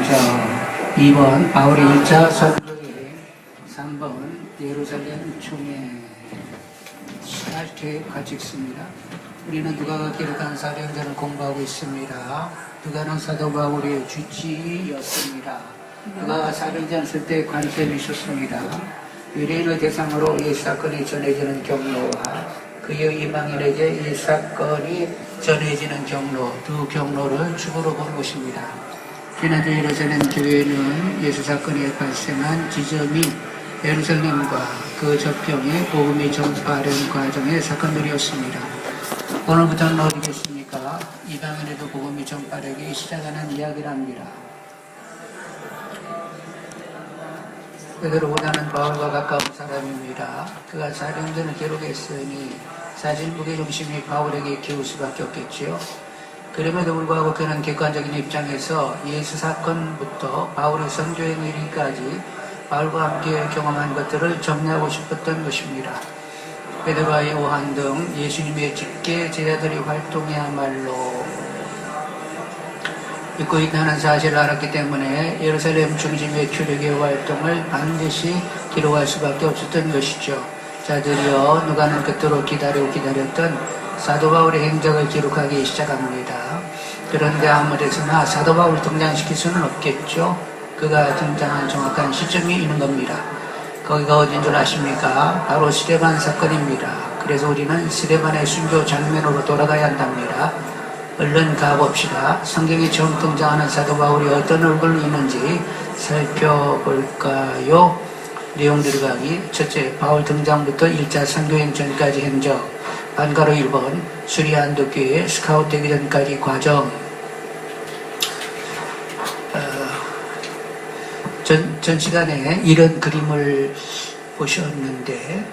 2번 바울의 1차 선교여행, 3번 예루살렘 총회 신할 계획 같이 읽습니다. 우리는 누가가 기록한 사도행전을 공부하고 있습니다. 누가는 사도 바울의 주치의였습니다. 누가가 사도행전을 쓸 때 관점이 있었습니다. 유대인을 대상으로 이 사건이 전해지는 경로와 그의 이방인에게 이 사건이 전해지는 경로, 두 경로를 축으로 본 것입니다. 지난주 예루살렘 교회는 예수 사건이 발생한 지점이 예루살렘과 그 접경의 복음이 전파된 과정의 사건들이었습니다. 오늘부터는 어디겠습니까? 이방인에도 복음이 전파되기 시작하는 이야기랍니다. 베드로보다는 바울과 가까운 사람입니다. 그가 사도행전을 기록했으니 사실 무게중심이 바울에게 기울 수밖에 없겠지요. 그럼에도 불구하고 그는 객관적인 입장에서 예수 사건부터 바울의 선교행 이르기까지 바울과 함께 경험한 것들을 정리하고 싶었던 것입니다. 베드로와 요한 등 예수님의 직계 제자들이 활동해야말로 믿고 있다는 사실을 알았기 때문에 예루살렘 중심의 출애굽의 활동을 반드시 기록할 수밖에 없었던 것이죠. 자, 드디어 누가는 그토록 기다렸던 사도 바울의 행적을 기록하기 시작합니다. 그런데 아무 데서나 사도 바울을 등장시킬 수는 없겠죠. 그가 등장한 정확한 시점이 있는 겁니다. 거기가 어딘 줄 아십니까? 바로 스데반 사건입니다. 그래서 우리는 스데반의 순교 장면으로 돌아가야 한답니다. 얼른 가봅시다. 성경에 처음 등장하는 사도 바울이 어떤 얼굴로 있는지 살펴볼까요? 내용 들어가기. 첫째, 바울 등장부터 1차 선교행 전까지 행적. 반가로 1번, 수리아 안독교회 스카우트 되기 전까지 과정. 전 시간에 이런 그림을 보셨는데,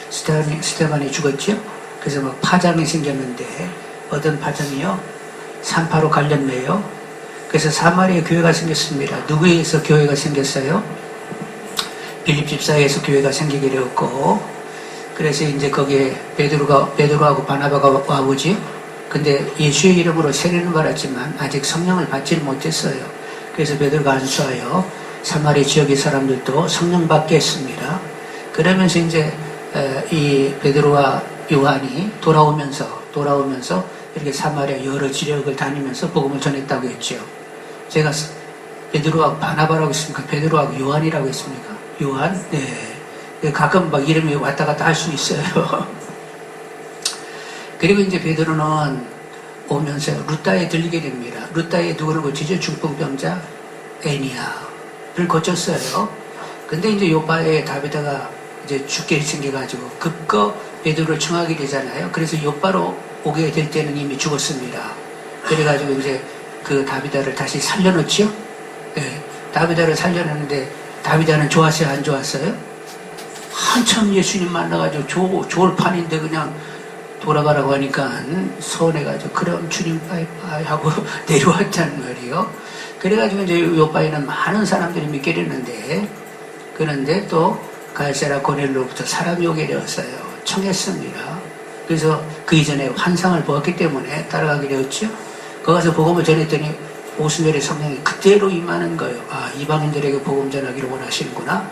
스테반이 죽었죠? 그래서 막 파장이 생겼는데, 어떤 파장이요? 산파로 갈렸네요. 그래서 사마리아 교회가 생겼습니다. 누구에 의해서 교회가 생겼어요? 빌립 집사에서 교회가 생기게 되었고, 그래서 이제 거기에 베드로하고 바나바가 와보지. 근데 예수의 이름으로 세례는 받았지만 아직 성령을 받지 못했어요. 그래서 베드로가 안수하여 사마리아 지역의 사람들도 성령 받게 했습니다. 그러면서 이제 이 베드로와 요한이 돌아오면서 이렇게 사마리아 여러 지역을 다니면서 복음을 전했다고 했죠. 제가 베드로하고 바나바라고 했습니까? 베드로하고 요한이라고 했습니까? 요한? 네. 가끔 막 이름이 왔다 갔다 할 수 있어요. 그리고 이제 베드로는 오면서 루다에 들리게 됩니다. 루다에 누구를 고치죠? 중풍병자 애니야를 고쳤어요. 근데 이제 요바에 다비다가 이제 죽게 생겨가지고 급거 베드로를 청하게 되잖아요. 그래서 요바로 오게 될 때는 이미 죽었습니다. 그래가지고 이제 그 다비다를 다시 살려놓죠? 네. 다비다를 살려놨는데 다비다는 좋았어요? 안 좋았어요? 한참 예수님 만나가지고 좋을 판인데 그냥 돌아가라고 하니까 서운해가지고 그럼 주님 빠이빠이 하고 내려왔단 말이에요. 그래가지고 이제 요바에는 많은 사람들이 믿게 됐는데, 그런데 또 갈세라 고넬로부터 사람이 오게 되었어요. 청했습니다. 그래서 그 이전에 환상을 보았기 때문에 따라가게 되었죠. 거기 가서 복음을 전했더니 오순절의 성령이 그대로 임하는 거예요. 아, 이방인들에게 복음 전하기를 원하시는구나.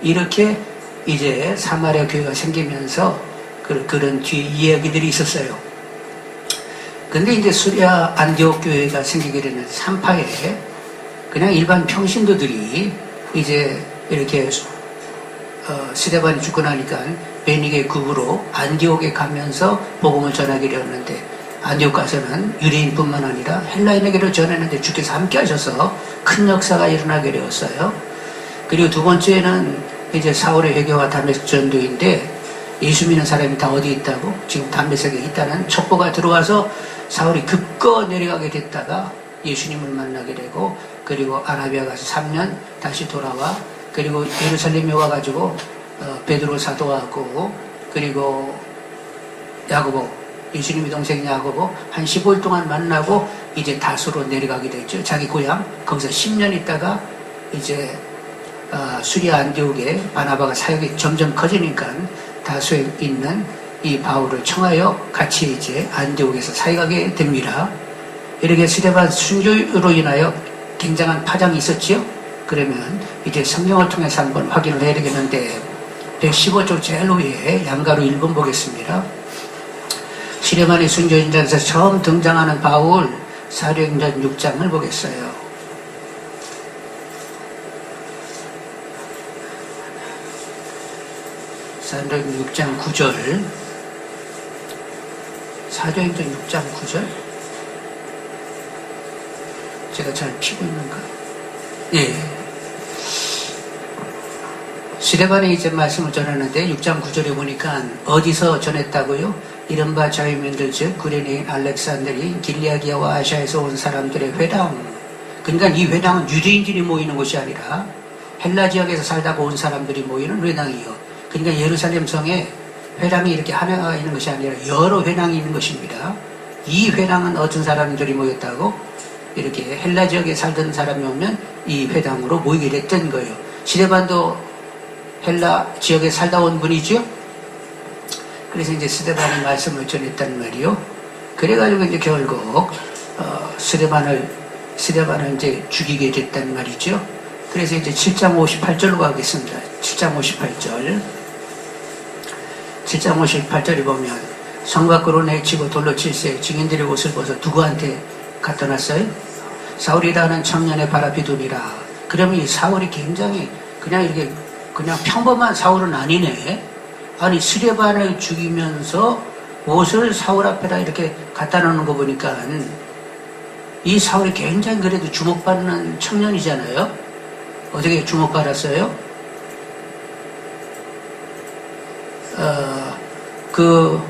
이렇게 이제 사마리아 교회가 생기면서 그런 뒤에 이야기들이 있었어요. 근데 이제 수리아 안디옥 교회가 생기게 되는 3파에 그냥 일반 평신도들이 이제 이렇게 스데반이 죽고 나니까 베니게 국으로 안디옥에 가면서 복음을 전하게 되었는데, 안디옥 가서는 유대인뿐만 아니라 헬라인에게도 전했는데 주께서 함께 하셔서 큰 역사가 일어나게 되었어요. 그리고 두 번째는 이제 사울의 회개와 담메색 전도인데, 예수 믿는 사람이 다 어디 있다고? 지금 담메색에 있다는 첩보가 들어와서 사울이 급거 내려가게 됐다가 예수님을 만나게 되고, 그리고 아라비아 가서 3년 다시 돌아와, 그리고 예루살렘에 와가지고 베드로 사도하고 그리고 야고보, 예수님의 동생 야고보 한 15일 동안 만나고 이제 다수로 내려가게 됐죠. 자기 고향. 거기서 10년 있다가 이제 수리아 안디옥에 바나바가 사역이 점점 커지니까 다수에 있는 이 바울을 청하여 같이 이제 안디옥에서 사역하게 됩니다. 이렇게 스데반 순교로 인하여 굉장한 파장이 있었지요. 그러면 이제 성경을 통해서 한번 확인을 해야 되겠는데 115쪽 제일 위에 양가로 1번 보겠습니다. 시레반의 순교인장에서 처음 등장하는 바울 사도행전 6장을 보겠어요. 사도행전 6장 9절. 사도행전 6장 9절. 제가 잘 피고 있는가? 예. 시레반에 이제 말씀을 전하는데 6장 9절에 보니까 어디서 전했다고요? 이른바 자유민들 즉 구레네인 알렉산드리 길리아기아와 아시아에서 온 사람들의 회당. 그러니까 이 회당은 유대인들이 모이는 곳이 아니라 헬라 지역에서 살다가 온 사람들이 모이는 회당이요. 그러니까 예루살렘 성에 회당이 이렇게 하나가 있는 것이 아니라 여러 회당이 있는 것입니다. 이 회당은 어떤 사람들이 모였다고? 이렇게 헬라 지역에 살던 사람이 오면 이 회당으로 모이게 됐던 거예요. 스데반도 헬라 지역에 살다 온 분이죠. 그래서 이제 스데반이 말씀을 전했단 말이요. 그래가지고 이제 결국 스데반을 이제 죽이게 됐단 말이죠. 그래서 이제 7장 58절로 가겠습니다. 7장 58절. 7장 58절에 보면 성 밖으로 내치고 돌로 칠세 증인들의 옷을 벗어 누구한테 갖다 놨어요? 사울이라는 청년의 바라피돈이라. 그러면 이 사울이 굉장히 그냥 이렇게 그냥 평범한 사울은 아니네. 아니 스데반을 죽이면서 옷을 사울 앞에다 이렇게 갖다 놓는 거 보니까 이 사울이 굉장히 그래도 주목받는 청년이잖아요. 어떻게 주목받았어요? 그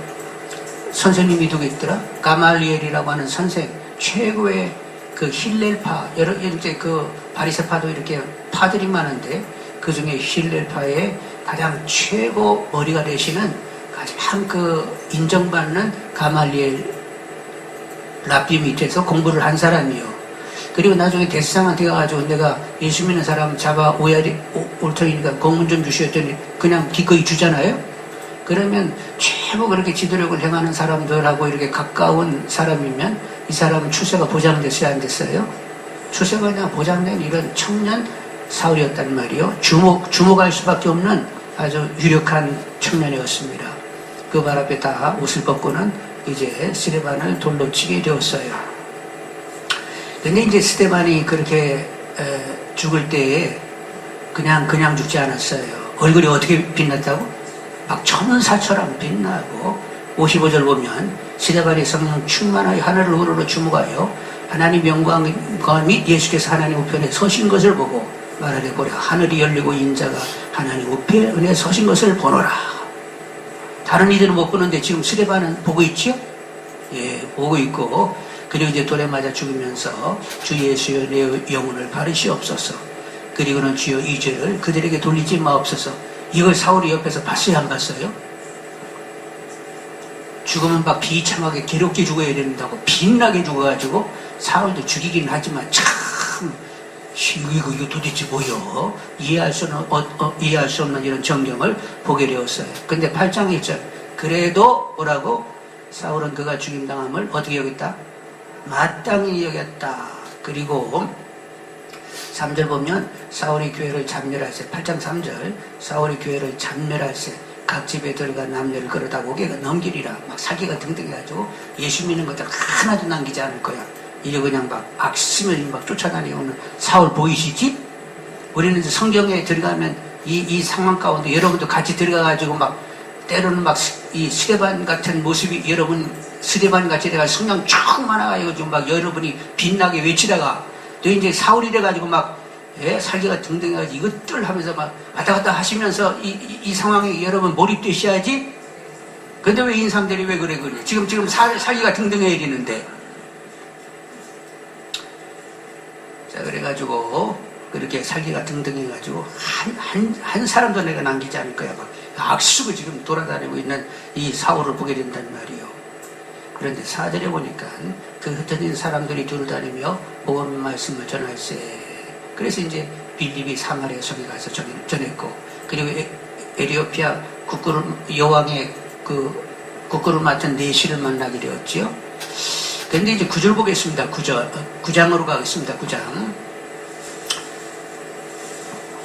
선생님이 누구 있더라? 가말리엘이라고 하는 선생, 최고의 그 힐렐파, 여러 이제 그 바리새파도 이렇게 파들이 많은데 그 중에 힐렐파의 가장 최고 머리가 되시는 가장 그 인정받는 가말리엘 랍비 밑에서 공부를 한 사람이요. 그리고 나중에 대스상한테 가가지고 내가 예수 믿는 사람 잡아 올 터이니까 공문 좀 주시었더니 그냥 기꺼이 주잖아요. 그러면 최고 그렇게 지도력을 행하는 사람들하고 이렇게 가까운 사람이면 이 사람은 출세가 보장됐어요, 안 됐어요? 출세가 그냥 보장된 이런 청년 사울이었단 말이요. 주목할 수밖에 없는 아주 유력한 청년이었습니다. 그 발 앞에 다 옷을 벗고는 이제 스데반을 돌로 치게 되었어요. 근데 이제 스데반이 그렇게 죽을 때에 그냥 죽지 않았어요. 얼굴이 어떻게 빛났다고? 막 천사처럼 빛나고 55절 보면 스데반이 성령 충만하여 하늘을 우러러 주목하여 하나님 영광과 및 예수께서 하나님 우편에 서신 것을 보고 말하되 보라 하늘이 열리고 인자가 하나님 우편에 서신 것을 보노라. 다른 이들은 못 보는데 지금 스데반은 보고 있지요? 예, 보고 있고 그리고 이제 돌에 맞아 죽으면서 주 예수여 내 영혼을 바르시옵소서. 그리고는 주여 이 죄를 그들에게 돌리지 마옵소서. 이걸 사울이 옆에서 봤어요, 안 봤어요? 죽으면 막 비참하게 괴롭게 죽어야 된다고 빛나게 죽어가지고 사울도 죽이긴 하지만 참 이거 도대체 뭐요? 이해할 수 없는 이런 정경을 보게 되었어요. 근데 8장 1절 그래도 뭐라고? 사울은 그가 죽임당함을 어떻게 여겼다? 마땅히 여겼다. 그리고 3절 보면 사울이 교회를 잔멸할세 8장 3절 사울이 교회를 잔멸할세 각 집에 들어간 남녀를 끌어다 고개가 넘기리라. 막 사기가 등등해가지고 예수 믿는 것들 하나도 남기지 않을 거야. 이래 그냥 막 악심을 막 쫓아다니는 사울 보이시지? 우리는 이제 성경에 들어가면 이 상황 가운데 여러분도 같이 들어가가지고 막 때로는 막 이 스데반 같은 모습이 여러분 스데반 같이 내가 성령 쫙 많아가지고 막 여러분이 빛나게 외치다가 또 이제 사울이 돼가지고 막 살기가 등등해가지고 이것들 하면서 막 왔다 갔다 하시면서 이 상황에 여러분 몰입되셔야지. 근데 왜 인상들이 왜 그래 지금 살기가 등등해야 되는데. 자 그래가지고 그렇게 살기가 등등해가지고 한 사람도 내가 남기지 않을 거야. 막 악수고 지금 돌아다니고 있는 이 사울을 보게 된단 말이에요. 그런데 4절에 보니까 그 흩어진 사람들이 두루다니며 복음 말씀을 전할세. 그래서 이제 빌립이 사마리아 성에 가서 전했고 그리고 에티오피아 여왕의 그 국구를 맡은 내시를 만나게 되었지요. 그런데 이제 9절 보겠습니다. 9장으로 가겠습니다. 9장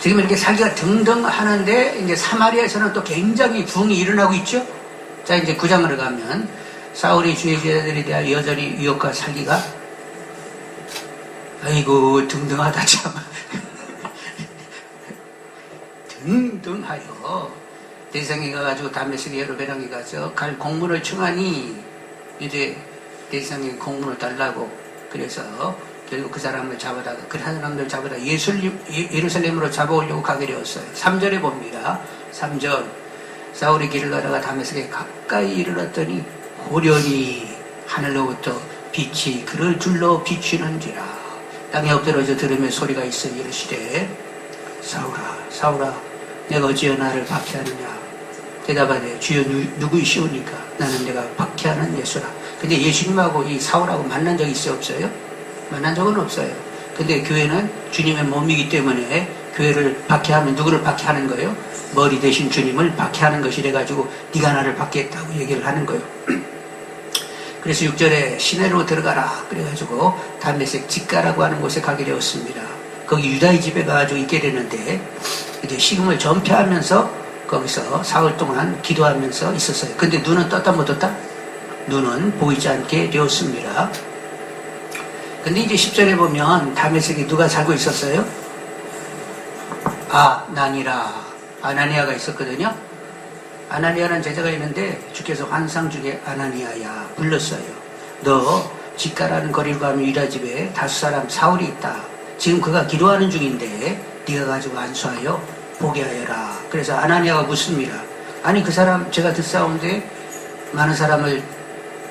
지금 이렇게 살기가 등등 하는데 이제 사마리아에서는 또 굉장히 부흥이 일어나고 있죠. 자, 이제 9장으로 가면 사울이 주의 제자들에 대한 여전히 유혹과 살기가 아이고 등등하다 참. 등등하여 대상에 가가지고 다메섹에 여로베랑에 가서 갈 공문을 청하니 이제 대상에 공문을 달라고 그래서 결국 그 사람을 잡아다가 그 사람들 잡아다 예루살렘으로 잡아오려고 가게 되었어요. 3절에 봅니다. 3절 사울이 길을 가다가 다메섹에 가까이 이르렀더니 호련히 하늘로부터 빛이 그를 둘러 비추는지라 땅에 엎드러져 들으며 소리가 있어 이르시되 사울아 사울아 내가 어찌하여 나를 박해하느냐 대답하되 주여 누구이시오니까 나는 내가 박해하는 예수라. 근데 예수님하고 이 사울하고 만난 적이 있어요 없어요? 만난 적은 없어요. 근데 교회는 주님의 몸이기 때문에 교회를 박해하면 누구를 박해하는 거예요? 머리 대신 주님을 박해하는 것이래 가지고 네가 나를 박해했다고 얘기를 하는 거예요. 그래서 6절에 시내로 들어가라 그래가지고 다메섹 직가라고 하는 곳에 가게 되었습니다. 거기 유다의 집에 가가지고 있게 되는데 이제 식음을 전폐하면서 거기서 사흘 동안 기도하면서 있었어요. 근데 눈은 떴다 못 떴다? 눈은 보이지 않게 되었습니다. 근데 이제 10절에 보면 다메섹에 누가 살고 있었어요? 아나니아가 있었거든요. 아나니아라는 제자가 있는데 주께서 환상 중에 아나니아야 불렀어요. 너 직가라는 거리로 가면 유다 집에 다수 사람 사울이 있다. 지금 그가 기도하는 중인데 네가 가지고 안수하여 보게 하여라. 그래서 아나니아가 묻습니다. 아니 그 사람 제가 듣사온데 많은 사람을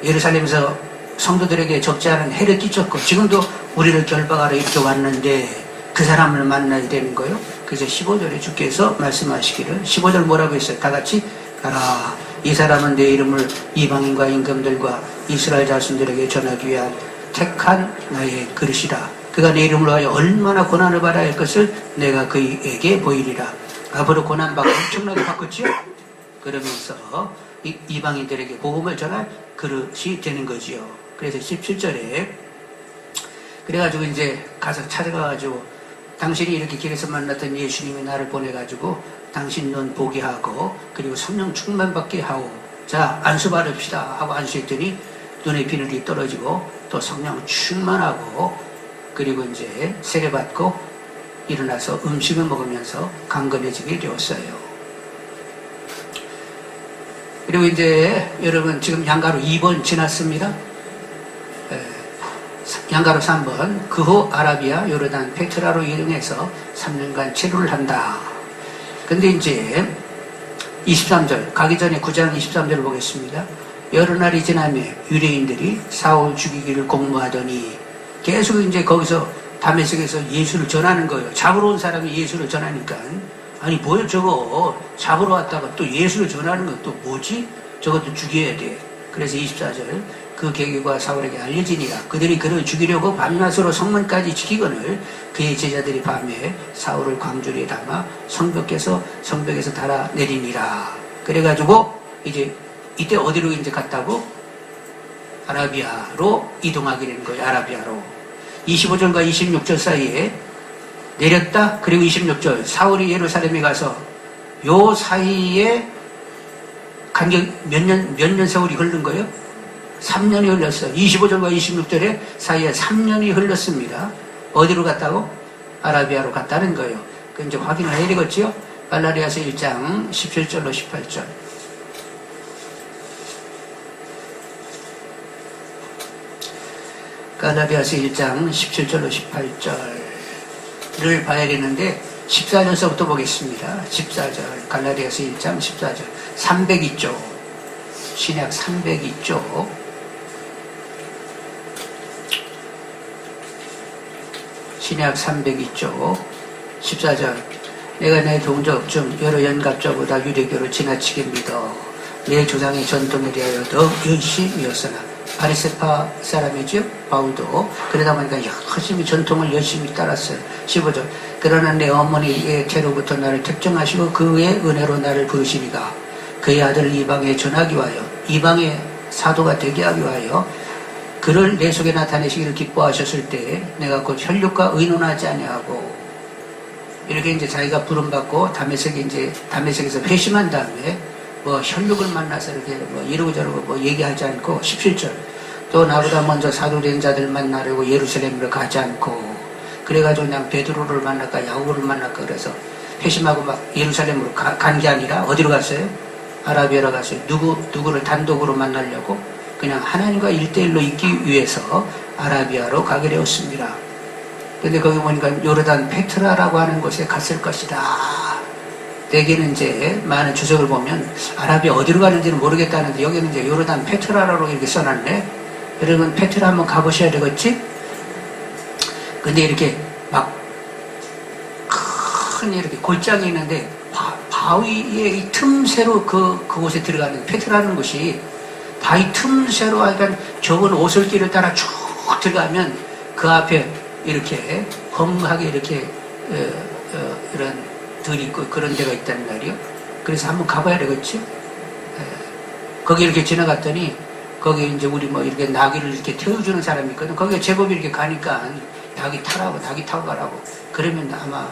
예루살렘에서 성도들에게 적지 않은 해를 끼쳤고 지금도 우리를 결박하러 이렇게 왔는데 그 사람을 만나야 되는 거예요. 그래서 15절에 주께서 말씀하시기를 15절 뭐라고 했어요? 다 같이 가라. 이 사람은 내 이름을 이방인과 임금들과 이스라엘 자손들에게 전하기 위한 택한 나의 그릇이라. 그가 내 이름으로 하여 얼마나 고난을 받아야 할 것을 내가 그에게 보이리라. 앞으로 고난받고 엄청나게 받겠지요? 그러면서 이방인들에게 복음을 전할 그릇이 되는 거지요. 그래서 17절에 그래가지고 이제 가서 찾아가가지고 당신이 이렇게 길에서 만났던 예수님이 나를 보내가지고 당신 눈 보게 하고 그리고 성령 충만받게 하고 자 안수 받읍시다 하고 안수했더니 눈의 비늘이 떨어지고 또 성령 충만하고 그리고 이제 세례받고 일어나서 음식을 먹으면서 강건해지게 되었어요. 그리고 이제 여러분 지금 양가로 2번 지났습니다. 양가로 3번 그 후 아라비아 요르단 페트라로 이동해서 3년간 치료를 한다. 근데 이제 23절 가기 전에 9장 23절을 보겠습니다. 여러 날이 지나며 유대인들이 사울 죽이기를 공모하더니 계속 이제 거기서 다메섹에서 예수를 전하는 거예요. 잡으러 온 사람이 예수를 전하니까 아니 뭐야 저거 잡으러 왔다가 또 예수를 전하는 건 또 뭐지? 저것도 죽여야 돼. 그래서 24절 그 계기가 사울에게 알려지니라. 그들이 그를 죽이려고 밤낮으로 성문까지 지키거늘 그의 제자들이 밤에 사울을 광주리에 담아 성벽에서 달아 내리니라. 그래가지고 이제 이때 어디로 이제 갔다고? 아라비아로 이동하게 된 거예요. 아라비아로 25절과 26절 사이에 내렸다. 그리고 26절 사울이 예루살렘에 가서 요 사이에 간격 몇 년 세월이 흐른 거예요? 3년이 흘렀어요. 25절과 26절에 사이에 3년이 흘렀습니다. 어디로 갔다고? 아라비아로 갔다는 거예요. 그 이제 확인을 해야 되겠지요? 갈라디아서 1장 17절로 18절. 갈라디아서 1장 17절로 18절을 봐야 되는데 14절서부터 보겠습니다. 14절 갈라디아서 1장 14절 302쪽 신약 302쪽 신약 302쪽 14절 내가 내 동족 중 여러 연갑자보다 유대교를 지나치게 믿어 내 조상의 전통에 대하여 더 열심이었으나 바리새파 사람이죠. 바울도 그러다 보니까 열심히 전통을 열심히 따랐어요. 15절 그러나 내 어머니의 태로부터 나를 택정하시고 그의 은혜로 나를 부르시니가 그의 아들 이방에 전하기 위하여 이방의 사도가 되게 하기 위하여 그를 내 속에 나타내시기를 기뻐하셨을 때 내가 곧 혈육과 의논하지 아니하고 이렇게 이제 자기가 부름받고 담에색에서 회심한 다음에 뭐 혈육을 만나서 이렇게 뭐 이러고 저러고 뭐 얘기하지 않고 17절 또 나보다 먼저 사도된 자들 만나려고 예루살렘으로 가지 않고 그래가지고 그냥 베드로를 만날까 야고보를 만날까 그래서 회심하고 막 예루살렘으로 간 게 아니라 어디로 갔어요? 아라비아로 갔어요. 누구를 단독으로 만나려고 그냥 하나님과 1대1로 있기 위해서 아라비아로 가게 되었습니다. 근데 거기 보니까 요르단 페트라라고 하는 곳에 갔을 것이다. 대개는 이제 많은 주석을 보면 아라비아 어디로 가는지는 모르겠다는데 여기는 이제 요르단 페트라라고 이렇게 써놨네. 여러분 페트라 한번 가보셔야 되겠지? 근데 이렇게 막 큰 이렇게 골장이 있는데 바위의 이 틈새로 그곳에 들어가는 페트라는 곳이 바위 틈새로 하여간 좁은 오솔길을 따라 쭉 들어가면 그 앞에 이렇게 험하게 이렇게 이런 들이 있고 그런 데가 있다는 말이요. 그래서 한번 가봐야 되겠지? 거기 이렇게 지나갔더니 거기 이제 우리 뭐 이렇게 나귀를 이렇게 태워주는 사람이 있거든. 거기가 제법 이렇게 가니까 나귀 타고 가라고. 그러면 아마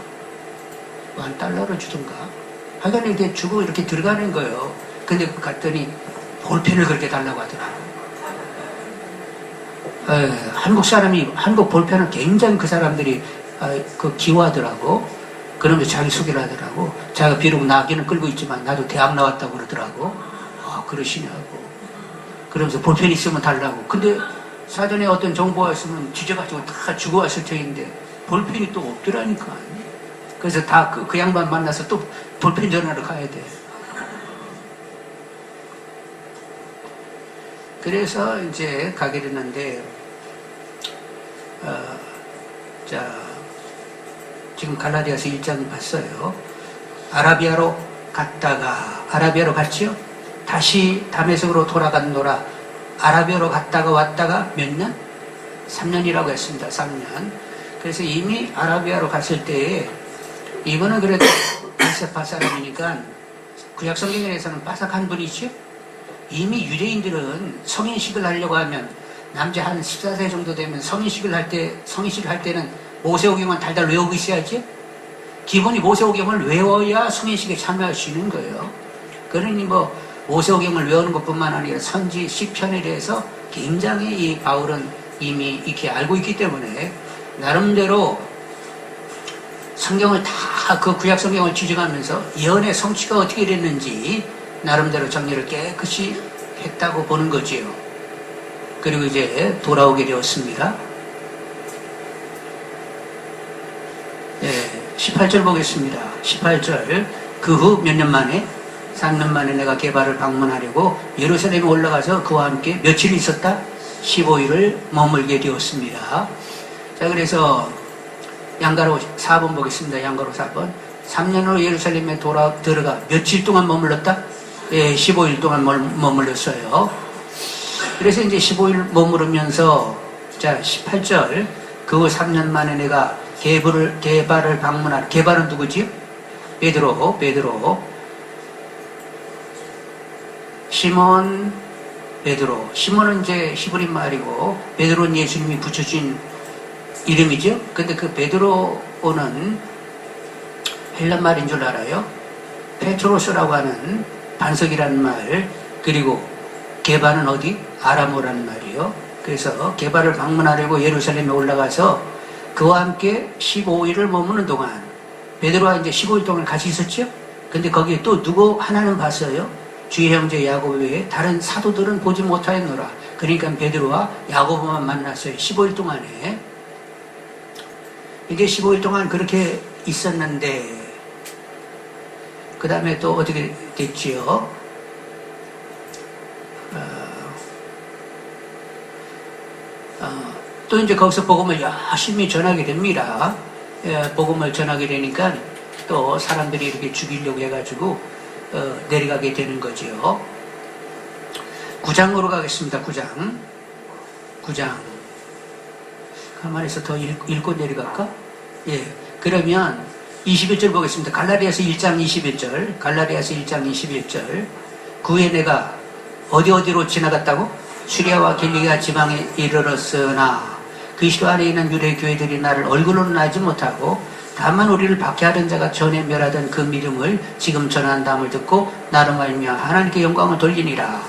$1를 주던가. 하여간 이렇게 주고 이렇게 들어가는 거예요. 근데 갔더니 볼펜을 그렇게 달라고 하더라고. 한국 볼펜은 굉장히 그 사람들이 기워하더라고. 그러면서 자기 소개를 하더라고. 자기가 비록 나귀는 끌고 있지만 나도 대학 나왔다고 그러더라고. 그러시냐고. 그러면서 볼펜 있으면 달라고. 근데 사전에 어떤 정보가 있으면 주제가지고 다 주고 왔을 터인데 볼펜이 또 없더라니까. 그래서 다 그 양반 만나서 또 볼펜 전화로 가야 돼. 그래서 이제 가게 됐는데, 지금 갈라디아서 1장 봤어요. 아라비아로 갔지요? 다시 다메섹으로 돌아갔노라. 아라비아로 갔다가 왔다가 몇 년? 3년이라고 했습니다. 3년. 그래서 이미 아라비아로 갔을 때에 이분은 그래도 아세파 사람이니까 구약 성경에서는 바삭한 분이죠. 이미 유대인들은 성인식을 하려고 하면 남자 한 14세 정도 되면 성인식을 할 때는 모세오경은 달달 외우고 있어야지. 기본이 모세오경을 외워야 성인식에 참여할 수 있는 거예요. 그러니 뭐 모세오경을 외우는 것뿐만 아니라 선지 시편에 대해서 굉장히 이 바울은 이미 이렇게 알고 있기 때문에 나름대로 성경을 다 그 구약 성경을 지정하면서 예언의 성취가 어떻게 됐는지 나름대로 정리를 깨끗이 했다고 보는 거지요. 그리고 이제 돌아오게 되었습니다. 18절 보겠습니다. 18절 그 후 몇 년 만에 3년 만에 내가 게바를 방문하려고 예루살렘에 올라가서 그와 함께 며칠 있었다? 15일을 머물게 되었습니다. 자, 그래서 양가로 4번 보겠습니다. 양가로 4번. 3년 후 예루살렘에 들어가 며칠 동안 머물렀다? 15일 동안 머물렀어요. 그래서 이제 15일 머무르면서, 자, 18절. 그 후 3년 만에 내가 게바를 방문하려. 게바는 누구지? 베드로. 시몬, 베드로. 시몬은 이제 히브리 말이고, 베드로는 예수님이 붙여준 이름이죠. 근데 그 베드로는 헬란 말인 줄 알아요. 페트로스라고 하는 반석이라는 말, 그리고 게바는 어디? 아람어라는 말이요. 그래서 게바를 방문하려고 예루살렘에 올라가서 그와 함께 15일을 머무는 동안 베드로와 이제 15일 동안 같이 있었죠. 근데 거기에 또 누구 하나는 봤어요. 주의 형제 야고보 외에 다른 사도들은 보지 못하였노라. 그러니까 베드로와 야고보만 만났어요. 15일 동안에. 이게 15일 동안 그렇게 있었는데 그 다음에 또 어떻게 됐지요? 또 이제 거기서 복음을 열심히 전하게 됩니다. 복음을 전하게 되니까 또 사람들이 이렇게 죽이려고 해가지고 내려가게 되는 거지요. 9장으로 가겠습니다. 9장. 가만히 있어 더 읽고 내려갈까? 그러면 21절 보겠습니다. 갈라디아서 1장 21절. 갈라디아서 1장 21절. 그 후에 내가 어디로 지나갔다고? 수리아와 길리기아 지방에 이르렀으나 그리스도 안에 있는 유대 교회들이 나를 얼굴로는 알지 못하고 다만 우리를 박해하던 자가 전에 멸하던 그 믿음을 지금 전한다함을 듣고 나로 말미암아 하나님께 영광을 돌리니라.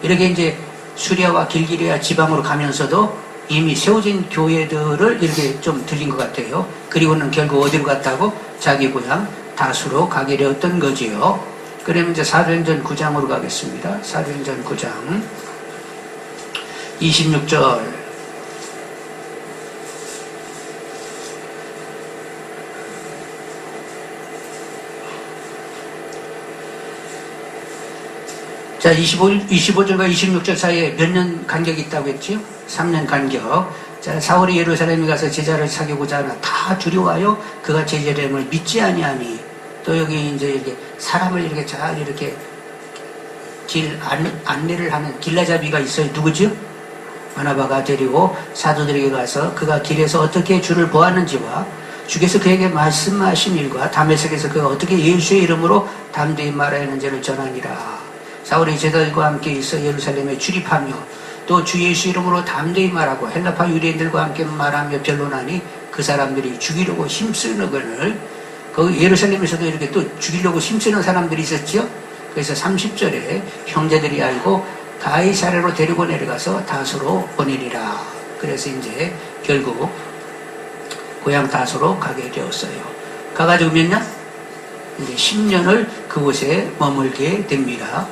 이렇게 이제 수리아와 길기리아 지방으로 가면서도 이미 세워진 교회들을 이렇게 좀 들린 것 같아요. 그리고는 결국 어디로 갔다고? 자기 고향 다수로 가게 되었던 거지요. 그러면 이제 사도행전 9장으로 가겠습니다. 사도행전 9장 26절. 자, 25절과 26절 사이에 몇 년 간격이 있다고 했지요? 3년 간격. 자, 사울이 예루살렘에 가서 제자를 사귀고자 하나 다 두려워하여 그가 제자됨을 믿지 아니하니. 또 여기 이제 이렇게 사람을 이렇게 잘 이렇게 안내를 하는 길라잡이가 있어요. 누구죠? 바나바가 데리고 사도들에게 가서 그가 길에서 어떻게 주를 보았는지와 주께서 그에게 말씀하신 일과 다메섹에서 그가 어떻게 예수의 이름으로 담대히 말하였는지를 전하니라. 사울이 제자들과 함께 있어 예루살렘에 출입하며 또 주 예수 이름으로 담대히 말하고 헬라파 유대인들과 함께 말하며 변론하니 그 사람들이 죽이려고 힘쓰는을 그 예루살렘에서도 이렇게 또 죽이려고 힘쓰는 사람들이 있었죠. 그래서 30절에 형제들이 알고 가이사랴로 데리고 내려가서 다소로 보내리라. 그래서 이제 결국 고향 다소로 가게 되었어요. 가가지고 몇 년? 이제 10년을 그곳에 머물게 됩니다.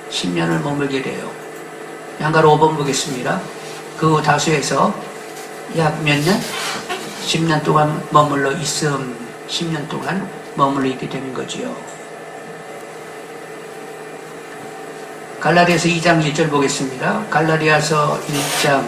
10년을 머물게 돼요. 양가로 5번 보겠습니다. 그 다수에서 약 몇 년? 10년 동안 머물러 있음. 10년 동안 머물러 있게 되는 거지요. 갈라디아서 2장 1절 보겠습니다. 갈라디아서 1장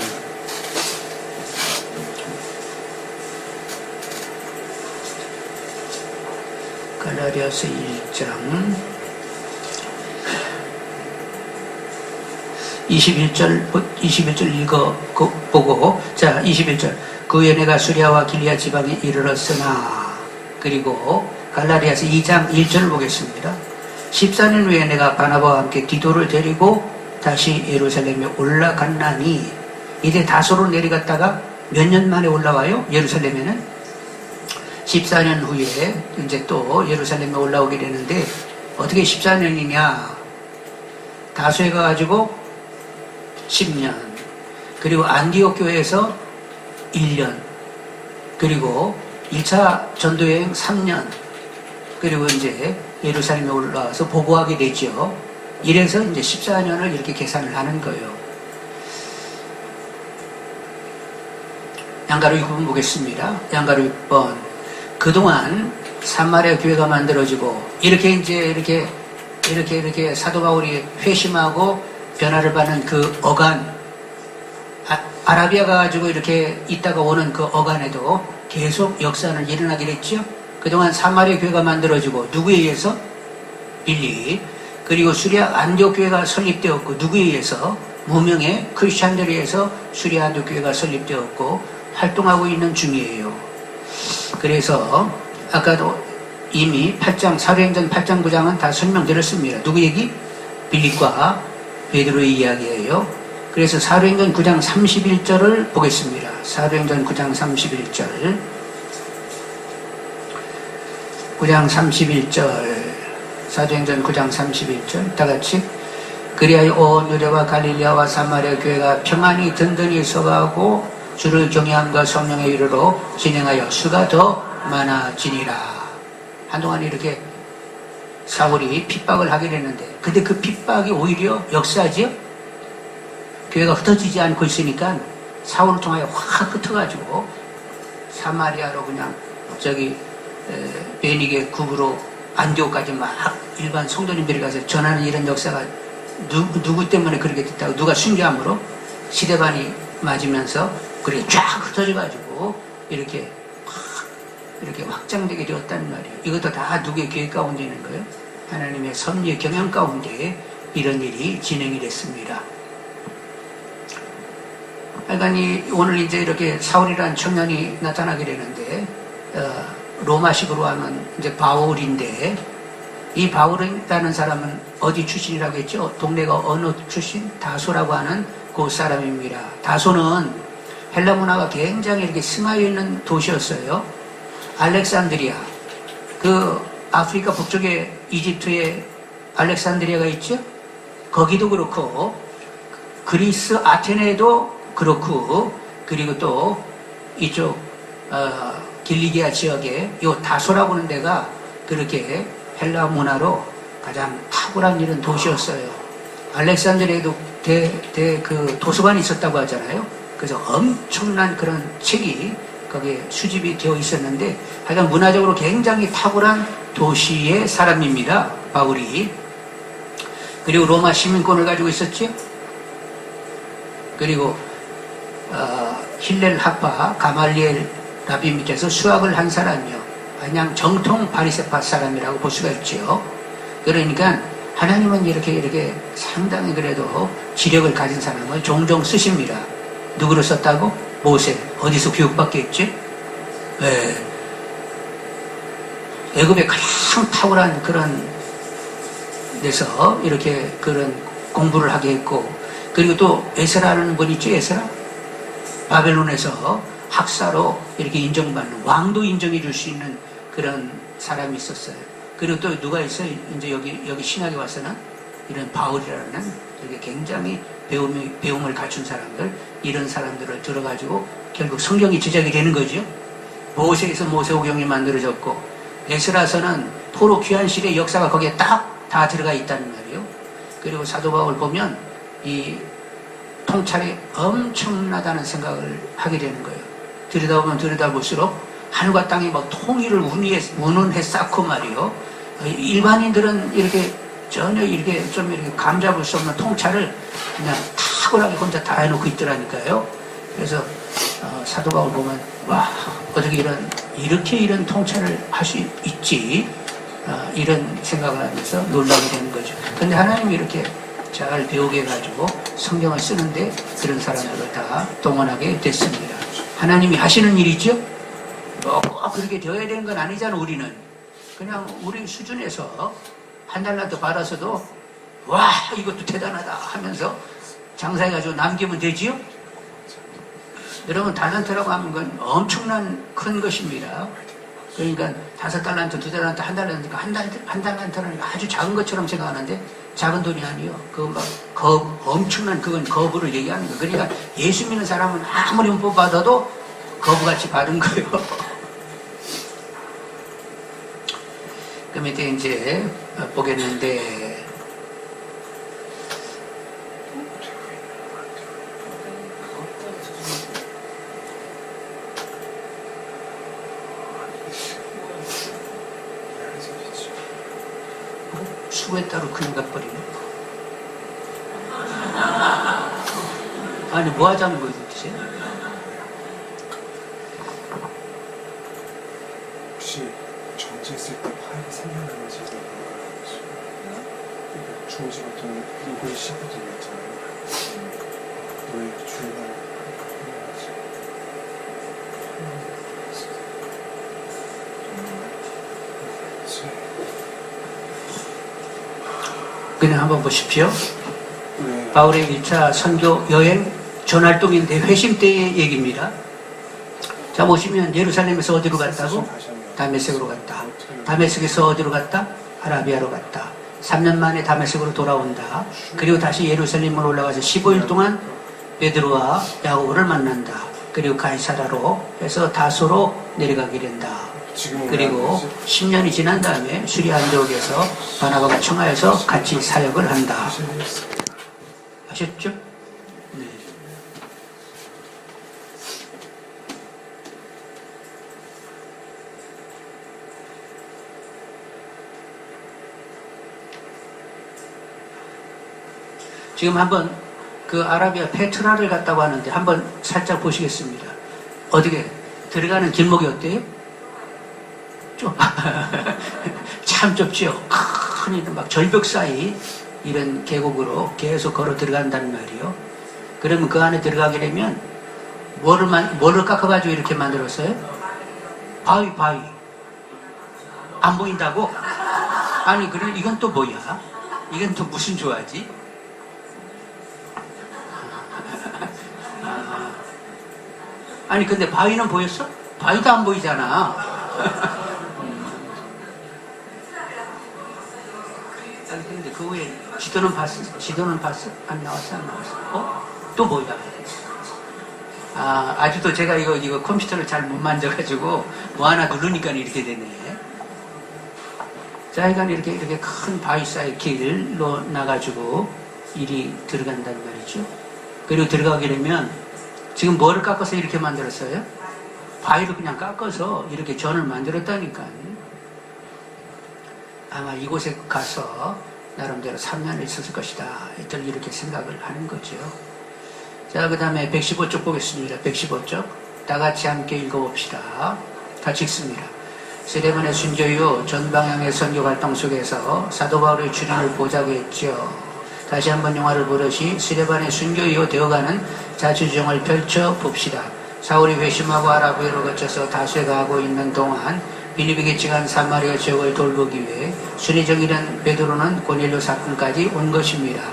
1장 21절 읽어보고, 자, 21절. 그 후에 내가 수리아와 길리아 지방에 이르렀으나, 그리고 갈라디아서 2장 1절을 보겠습니다. 14년 후에 내가 바나바와 함께 디도를 데리고 다시 예루살렘에 올라갔나니, 이제 다소로 내려갔다가 몇 년 만에 올라와요? 예루살렘에는 14년 후에 이제 또 예루살렘에 올라오게 되는데, 어떻게 14년이냐? 다소에 가가지고 10년, 그리고 안디옥 교회에서 1년, 그리고 1차 전도여행 3년, 그리고 이제 예루살렘에 올라와서 보고하게 되죠. 이래서 이제 14년을 이렇게 계산을 하는 거예요. 양가로 6번 보겠습니다. 양가로 6번. 그동안 사마리아 교회가 만들어지고, 이렇게 사도 바울이 회심하고 변화를 받는 그 어간, 아라비아 가가지고 이렇게 있다가 오는 그 어간에도 계속 역사는 일어나게 됐죠. 그동안 사마리아 교회가 만들어지고, 누구에 의해서? 빌립. 그리고 수리아 안디옥 교회가 설립되었고, 누구에 의해서? 무명의 크리스찬들에 의해서 수리아 안디옥 교회가 설립되었고 활동하고 있는 중이에요. 그래서 아까도 이미 8장, 사도행전 8장 9장은 다 설명드렸습니다. 누구 얘기? 빌립과 베드로의 이야기예요. 그래서 사도행전 9장 31절을 보겠습니다. 사도행전 9장 31절. 9장 31절. 사도행전 9장 31절. 다 같이. 그리하여 온 유대와 갈릴리아와 사마리아 교회가 평안히 든든히 서가고 주를 경외함과 성령의 이르로 진행하여 수가 더 많아지니라. 한동안 이렇게 사울이 핍박을 하게 됐는데, 근데 그 핍박이 오히려 역사지요? 교회가 흩어지지 않고 있으니까 사울을 통하여 확 흩어가지고 사마리아로 그냥 베니게 국으로 안디옥까지 막 일반 성도님들이 가서 전하는 이런 역사가 누구 때문에 그렇게 됐다고, 누가 순교함으로 시대반이 맞으면서 그렇게 쫙 흩어져가지고 이렇게 확장되게 되었다는 말이에요. 이것도 다 누구의 계획 가운데 있는 거예요? 하나님의 섭리의 경영 가운데 이런 일이 진행이 됐습니다. 그러니까 오늘 이제 이렇게 사울이라는 청년이 나타나게 되는데, 로마식으로 하면 이제 바울인데, 이 바울이라는 사람은 어디 출신이라고 했죠? 동네가 어느 출신? 다소라고 하는 그 사람입니다. 다소는 헬라 문화가 굉장히 이렇게 승하여 있는 도시였어요. 알렉산드리아, 그 아프리카 북쪽에 이집트에 알렉산드리아가 있죠? 거기도 그렇고, 그리스 아테네도 그렇고, 그리고 또 이쪽 길리기아 지역에 요 다소라고 하는 데가 그렇게 헬라 문화로 가장 탁월한 이런 도시였어요. 알렉산드리아에도 그 도서관이 있었다고 하잖아요. 그래서 엄청난 그런 책이 거기에 수집이 되어 있었는데, 하여간 문화적으로 굉장히 탁월한 도시의 사람입니다, 바울이. 그리고 로마 시민권을 가지고 있었죠. 그리고 힐렐 학파 가말리엘 라비 밑에서 수학을 한 사람이요. 그냥 정통 바리새파 사람이라고 볼 수가 있죠. 그러니까 하나님은 이렇게 상당히 그래도 지력을 가진 사람을 종종 쓰십니다. 누구를 썼다고? 모세. 어디서 교육받겠지? 네. 애굽의 가장 탁월한 그런 데서 이렇게 그런 공부를 하게 했고, 그리고 또 에스라라는 분 있죠? 에스라? 바벨론에서 학사로 이렇게 인정받는, 왕도 인정해 줄 수 있는 그런 사람이 있었어요. 그리고 또 누가 있어요? 이제 여기 신학에 와서는 이런 바울이라는 이렇게 굉장히 배움을 갖춘 사람들, 이런 사람들을 들어가지고 결국 성경이 제작이 되는 거죠. 모세에서 모세오경이 만들어졌고, 에스라서는 포로 귀환실의 역사가 거기에 딱 다 들어가 있다는 말이에요. 그리고 사도 바울 보면 이 통찰이 엄청나다는 생각을 하게 되는 거예요. 들여다보면 들여다볼수록 하늘과 땅이 막 통일을 운운해 쌓고 말이요. 일반인들은 이렇게 전혀 이렇게 좀 이렇게 감잡을 수 없는 통찰을 그냥 탁월하게 혼자 다 해놓고 있더라니까요. 그래서 사도 바울 보면 와, 어떻게 이렇게 이런 통찰을 할 수 있지? 이런 생각을 하면서 놀라게 되는 거죠. 근데 하나님이 이렇게 잘 배우게 해가지고 성경을 쓰는데 그런 사람들을 다 동원하게 됐습니다. 하나님이 하시는 일이죠? 꼭 그렇게 되어야 되는 건 아니잖아, 우리는. 그냥 우리 수준에서 한 달라도 받아서도 와, 이것도 대단하다 하면서 장사해가지고 남기면 되지요? 여러분, 달란트라고 하는 건 엄청난 큰 것입니다. 그러니까 5달란트, 2달란트, 1달란트니까 한 달란트는 아주 작은 것처럼 생각하는데 작은 돈이 아니요. 엄청난 그건 거부를 얘기하는 거예요. 그러니까 예수 믿는 사람은 아무리 흠뻑 받아도 거부같이 받은 거예요. 그 밑에 이제 보겠는데, 수고에 따로 큰일 가버리네. 아니, 뭐 하자는 거예요, 도대체? 혹시 정치했을 때 파일이 생겨나는지 주어지 같은 이걸 씹어진 거 있잖아요. 너의 주인을 그냥 한번 보십시오. 네. 바울의 1차 선교 여행 전활동인데 회심 때의 얘기입니다. 자, 보시면 예루살렘에서 어디로 갔다고? 다메섹으로 갔다. 다메섹에서 어디로 갔다? 아라비아로 갔다. 3년 만에 다메섹으로 돌아온다. 그리고 다시 예루살렘으로 올라가서 15일 동안 베드로와 야고보를 만난다. 그리고 가이사라로 해서 다소로 내려가게 된다. 그리고 10년이 지난 다음에 수리 안디옥에서 바나바가 청하여서 같이 사역을 한다. 아셨죠? 네. 지금 한번 그 아라비아 페트라를 갔다고 하는데 한번 살짝 보시겠습니다. 어떻게 들어가는 길목이 어때요? 참 좁죠. 큰 막 절벽 사이 이런 계곡으로 계속 걸어 들어간다는 말이요. 그러면 그 안에 들어가게 되면 뭐를 깎아가지고 이렇게 만들었어요? 바위. 안 보인다고? 아니, 그래, 이건 또 뭐야? 이건 또 무슨 조화지? 아니, 근데 바위는 보였어? 바위도 안 보이잖아. 근데 그 후에 지도는 봤어? 안 나왔어? 안 나왔어? 또 뭐야? 아직도 제가 이거 컴퓨터를 잘 못 만져가지고 뭐 하나 누르니까 이렇게 되네. 자, 이건 이렇게 큰 바위 사이 길로 나가지고 일이 들어간단 말이죠. 그리고 들어가게 되면 지금 뭐를 깎아서 이렇게 만들었어요? 바위를 그냥 깎아서 이렇게 전을 만들었다니까요. 아마 이곳에 가서 나름대로 3년을 있었을 것이다. 이렇게 생각을 하는 거죠. 자, 그 다음에 115쪽 보겠습니다. 115쪽. 다 같이 함께 읽어봅시다. 같이 읽습니다. 스데반의 순교 이후 전 방향의 선교 활동 속에서 사도 바울의 주님을 보자고 했죠. 다시 한번 영화를 보듯이 스데반의 순교 이후 되어가는 자주정을 펼쳐 봅시다. 사울이 회심하고 아라비아를 거쳐서 다수에 가고 있는 동안 빌립에게 지간 사마리아 지역을 돌보기 위해 순회적이던 베드로는 고넬료 사건까지 온 것입니다.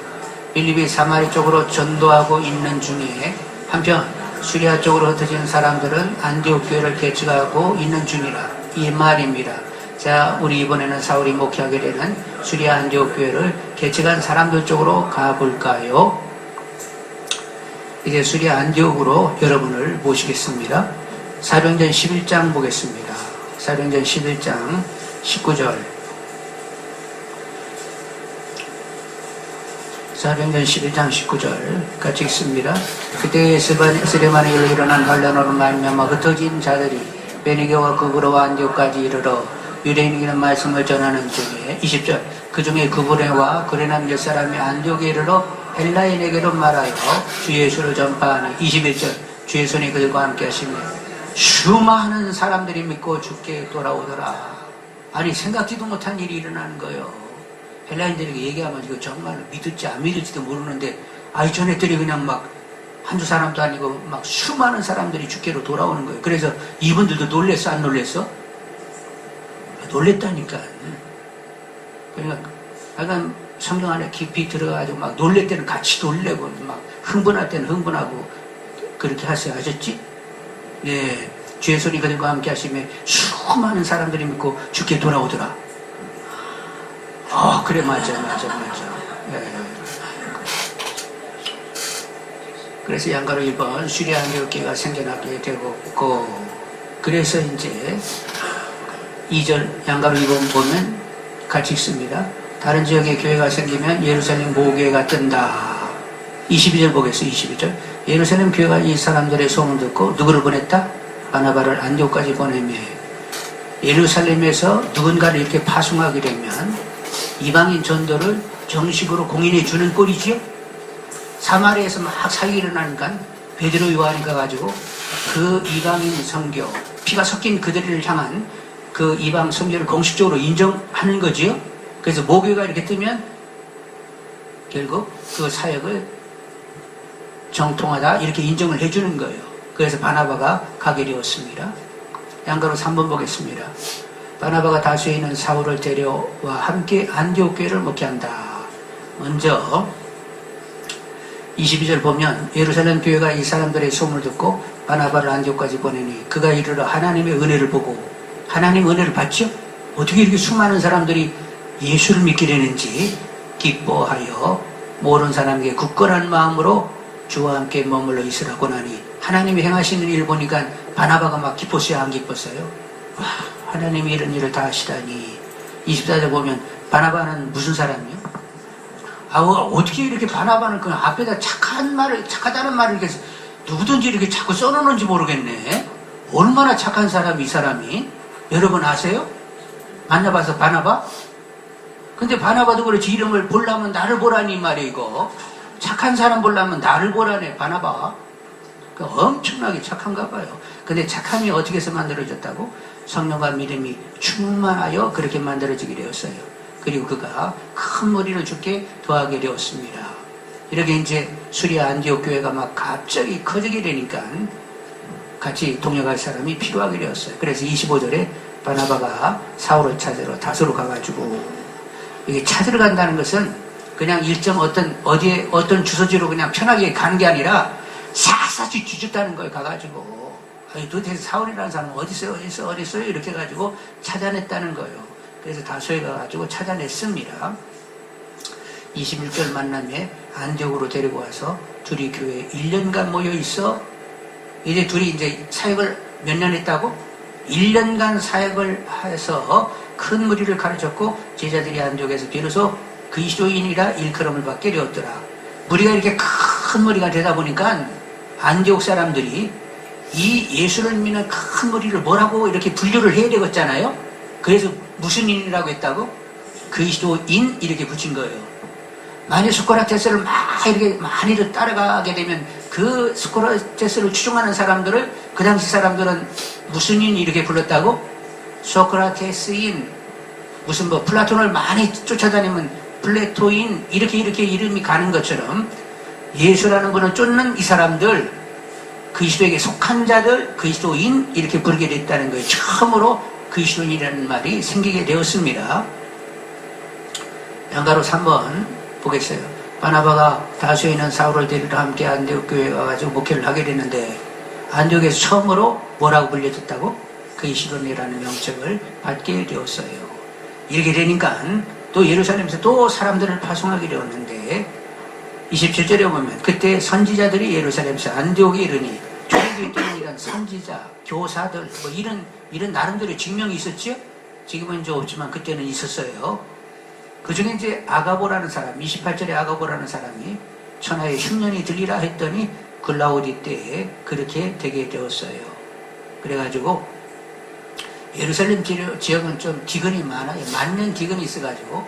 빌립이 사마리 쪽으로 전도하고 있는 중에 한편 수리아 쪽으로 흩어진 사람들은 안디옥 교회를 개척하고 있는 중이라 이 말입니다. 자, 우리 이번에는 사울이 목회하게 되는 수리아 안디옥 교회를 개척한 사람들 쪽으로 가볼까요? 이제 수리아 안디옥으로 여러분을 모시겠습니다. 사도행전 11장 보겠습니다. 사도행전 11장 19절. 사도행전 11장 19절 같이 읽습니다. 그때 스데반에 일어난 환란으로 말미암아 흩어진 자들이 베니게와 구브로와 안디옥까지 이르러 유대인에게는 말씀을 전하는 중에 20절. 그 중에 구브로와 그레남 옛사람이 안디옥에 이르러 헬라인에게로 말하여 주 예수를 전파하니 21절. 주의 손이 그들과 함께 하시며 수많은 사람들이 믿고 주께 돌아오더라. 아니, 생각지도 못한 일이 일어나는 거예요. 헬라인들에게 얘기하면 이거 정말 믿을지 안 믿을지도 모르는데 전했더니 그냥 막 한두 사람도 아니고 막 수많은 사람들이 주께로 돌아오는 거예요. 그래서 이분들도 놀랬어? 안 놀랬어? 놀랬다니까. 그러니까 약간 성경 안에 깊이 들어가가지고 막 놀랄 때는 같이 놀래고 막 흥분할 때는 흥분하고 그렇게 하세요. 아셨지? 네. 주의 손이 그들과 함께 하시며 수많은 사람들이 믿고 주께 돌아오더라. 그래, 맞아. 네. 그래서 양가로 1번 수리아 안디옥 교회가 생겨나게 되고, 그래서 이제 2절 양가로 2번 보면 같이 읽습니다. 다른 지역에 교회가 생기면 예루살렘 모교회가 뜬다. 22절 보겠어요. 22절. 예루살렘 교회가 이 사람들의 소문을 듣고 누구를 보냈다? 바나바를 안디옥까지 보내며, 예루살렘에서 누군가를 이렇게 파송하게 되면 이방인 전도를 정식으로 공인해 주는 꼴이지요. 사마리아에서 막 사역이 일어나니까 베드로 요한이 가가지고 그 이방인 선교, 피가 섞인 그들을 향한 그 이방 선교를 공식적으로 인정하는 거지요. 그래서 모교가 이렇게 뜨면 결국 그 사역을 정통하다 이렇게 인정을 해주는 거예요. 그래서 바나바가 가게 되었습니다. 양가로 3번 보겠습니다. 바나바가 다수에 있는 사울을 데려와 함께 안디옥 교회를 목회한다. 먼저 22절 보면 예루살렘 교회가 이 사람들의 소문을 듣고 바나바를 안디옥까지 보내니 그가 이르러 하나님의 은혜를 보고, 하나님 은혜를 받죠? 어떻게 이렇게 수많은 사람들이 예수를 믿게 되는지 기뻐하여 모르는 사람에게 굳건한 마음으로 주와 함께 머물러 있으라고 하니, 하나님이 행하시는 일을 보니까 바나바가 막 기뻤어요? 안 기뻤어요? 와, 하나님이 이런 일을 다 하시다니. 24절 보면 바나바는 무슨 사람이요? 어떻게 이렇게 바나바는 그 앞에다 착하다는 말을 이렇게 누구든지 이렇게 자꾸 써놓는지 모르겠네. 얼마나 착한 사람이 이 사람이. 여러분 아세요? 만나봐서 바나바? 근데 바나바도 그렇지, 이름을 보려면 나를 보라니 말이야. 이거 착한 사람 보려면 나를 보라네. 바나바 엄청나게 착한가 봐요. 근데 착함이 어떻게 해서 만들어졌다고? 성령과 믿음이 충만하여 그렇게 만들어지게 되었어요. 그리고 그가 큰 머리를 주께 더하게 되었습니다. 이렇게 이제 수리아 안디옥 교회가 막 갑자기 커지게 되니까 같이 동역할 사람이 필요하게 되었어요. 그래서 25절에 바나바가 사울을 찾으러 다소로 가가지고, 이게 찾으러 간다는 것은 그냥 일정 어떤 주소지로 그냥 편하게 가는 게 아니라 샅샅이 뒤졌다는 거예요. 가가지고 아니, 도대체 사울이라는 사람은 어디 있어요? 어디 있어요? 어디 있어요? 이렇게 해가지고 찾아냈다는 거예요. 그래서 다소에 가가지고 찾아냈습니다. 21절 만남에 안디옥으로 데리고 와서 둘이 교회에 1년간 모여 있어. 이제 둘이 이제 사역을 몇 년 했다고? 1년간 사역을 해서 큰 무리를 가르쳤고 제자들이 안디옥에서 비로소 그리스도인이라 일컬음을 받게 되었더라. 무리가 이렇게 큰 무리가 되다 보니까 안디옥 사람들이 이 예수를 믿는 큰 무리를 뭐라고 이렇게 분류를 해야 되겠잖아요. 그래서 무슨 인이라고 했다고? 그리스도인 이렇게 붙인 거예요. 만약 소크라테스를 막 이렇게 많이 따라가게 되면 그 소크라테스를 추종하는 사람들을 그 당시 사람들은 무슨 인 이렇게 불렀다고? 소크라테스인. 무슨 뭐 플라톤을 많이 쫓아다니면 플레토인 이렇게 이름이 가는 것처럼 예수라는 분을 쫓는 이 사람들, 그리스도에게 속한 자들, 그리스도인 이렇게 부르게 됐다는 거예요. 처음으로 그리스도인이라는 말이 생기게 되었습니다. 양가로 3번 보겠어요. 바나바가 다수에 있는 사울을 데리러 함께 안디옥 교회에 가가지고 목회를 하게 되는데 안디옥에서 처음으로 뭐라고 불려졌다고? 그리스도인이라는 명칭을 받게 되었어요. 이렇게 되니까 또 예루살렘에서 또 사람들을 파송하게 되었는데 27절에 보면 그때 선지자들이 예루살렘에서 안디옥에 이르니 초대교회 때는 이런 선지자, 교사들 뭐 이런 나름대로 증명이 있었죠. 지금은 이제 없지만 그때는 있었어요. 그 중에 이제 아가보라는 사람, 28절에 아가보라는 사람이 천하에 흉년이 들리라 했더니 글라우디 때에 그렇게 되게 되었어요. 그래가지고 예루살렘 지역은 좀 기근이 많아요. 만년 기근이 있어가지고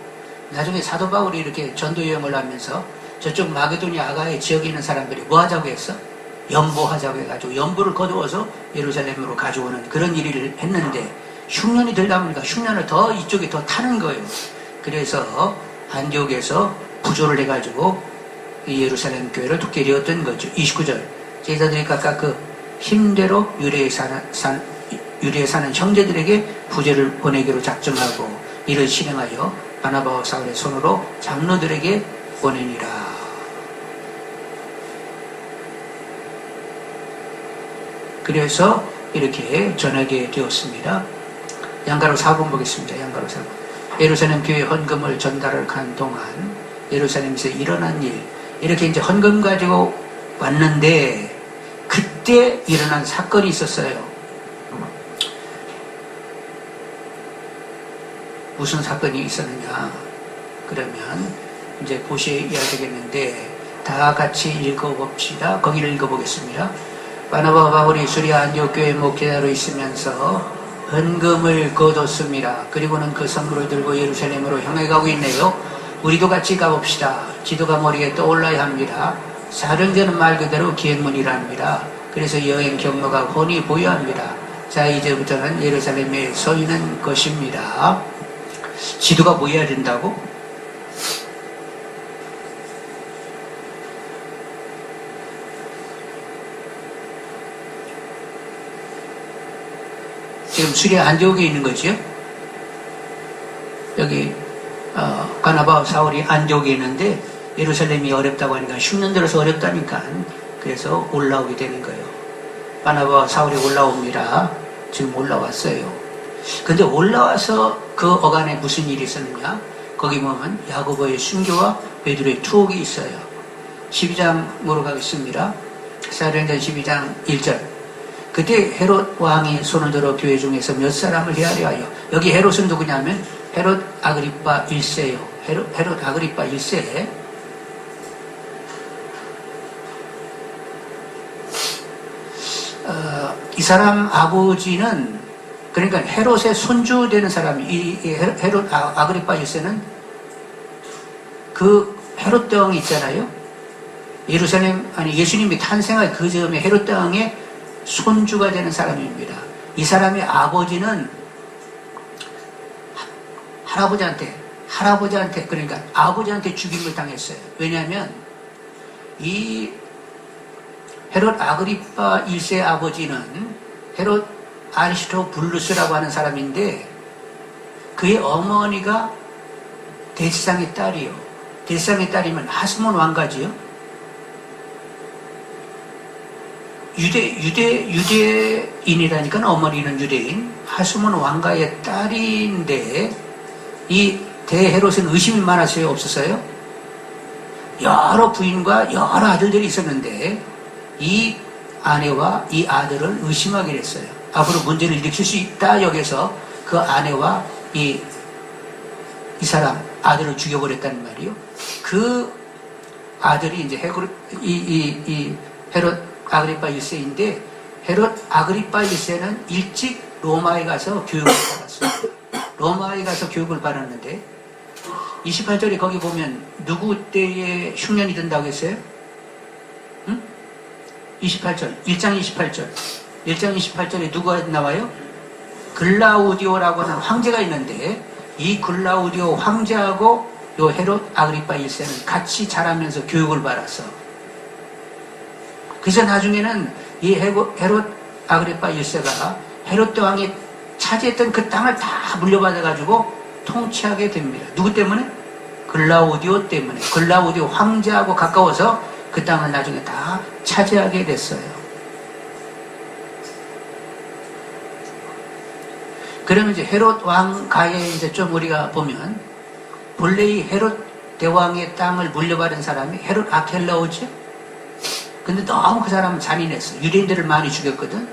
나중에 사도 바울이 이렇게 전도 여행을 하면서 저쪽 마게도니아 아가의 지역에 있는 사람들이 뭐 하자고 했어? 연보하자고 해가지고 연보를 거두어서 예루살렘으로 가져오는 그런 일을 했는데 흉년이 들다 보니까 흉년을 더 이쪽에 더 타는 거예요. 그래서 안디옥에서 구조를 해가지고 이 예루살렘 교회를 돕게 되었던 거죠. 29절 제자들이 각각 그 힘대로 유대에 사는 형제들에게 부제를 보내기로 작정하고 이를 실행하여 바나바와 사울의 손으로 장로들에게 보내니라. 그래서 이렇게 전하게 되었습니다. 양가로 4번 보겠습니다. 양가로 4번. 예루살렘 교회 헌금을 전달을 간 동안 예루살렘에서 일어난 일, 이렇게 이제 헌금 가지고 왔는데 그때 일어난 사건이 있었어요. 무슨 사건이 있었느냐? 그러면 이제 보셔야 되겠는데 다 같이 읽어봅시다. 거기를 읽어보겠습니다. 바나바와 바울이 수리아 안디옥 교회 목회자로 있으면서 헌금을 거뒀습니다. 그리고는 그 선물을 들고 예루살렘으로 향해 가고 있네요. 우리도 같이 가봅시다. 지도가 머리에 떠올라야 합니다. 사령제는 말 그대로 기행문이랍니다. 그래서 여행 경로가 훤히 보여야 합니다. 자, 이제부터는 예루살렘에 서 있는 것입니다. 지도가 보여야 된다고? 지금 수리아 안디옥에 있는 거지요? 여기 바나바와 사울이 안디옥에 있는데 예루살렘이 어렵다고 하니까 흉년 들어서 어렵다니까 그래서 올라오게 되는 거예요. 바나바와 사울이 올라옵니다. 지금 올라왔어요. 근데 올라와서 그 어간에 무슨 일이 있었느냐? 거기 보면 야고보의 순교와 베드로의 투옥이 있어요. 12장으로 가겠습니다. 사도행전 12장 1절. 그때 헤롯 왕이 손을 들어 교회 중에서 몇 사람을 헤아려 하여, 여기 헤롯은 누구냐면 헤롯 아그리빠 1세예요. 헤롯 아그리빠 1세. 이 사람 아버지는, 그러니까 헤롯의 손주 되는 사람이, 이 헤롯 아그리빠 1세는 그 헤롯 땅이 있잖아요. 예루살렘, 아니 예수님이 탄생할 그 즈음에 헤롯 땅의 손주가 되는 사람입니다. 이 사람의 아버지는 할아버지한테 그러니까 아버지한테 죽임을 당했어요. 왜냐하면 이 헤롯 아그리빠 1세 아버지는 헤롯 아리스토블루스라고 하는 사람인데 그의 어머니가 대지상의 딸이요. 대지상의 딸이면 하스몬 왕가지요. 유대인이라니까 어머니는 유대인, 하수몬 왕가의 딸인데 이 대헤롯은 의심이 많았어요, 없었어요? 여러 부인과 여러 아들들이 있었는데 이 아내와 이 아들을 의심하게 됐어요. 앞으로 문제를 일으킬 수 있다 여기서 그 아내와 이 사람 아들을 죽여버렸다는 말이요. 그 아들이 이제 헤롯 아그리파 1세인데 헤롯 아그리파 1세는 일찍 로마에 가서 교육을 받았어요. 로마에 가서 교육을 받았는데 28절에 거기 보면 누구 때에 흉년이 든다고 했어요? 응? 28절 1장 28절 1장 28절에 누가 나와요? 글라우디오라고 하는 황제가 있는데 이 글라우디오 황제하고 요 헤롯 아그리파 1세는 같이 자라면서 교육을 받았어. 그래서 나중에는 이 헤롯 아그리파 1세가 헤롯 대왕이 차지했던 그 땅을 다 물려받아가지고 통치하게 됩니다. 누구 때문에? 글라우디오 때문에. 글라우디오 황제하고 가까워서 그 땅을 나중에 다 차지하게 됐어요. 그러면 이제 헤롯 왕가에 이제 좀 우리가 보면 본래 이 헤롯 대왕의 땅을 물려받은 사람이 헤롯 아켈라오죠. 근데 너무 그 사람은 잔인했어. 유대인들을 많이 죽였거든.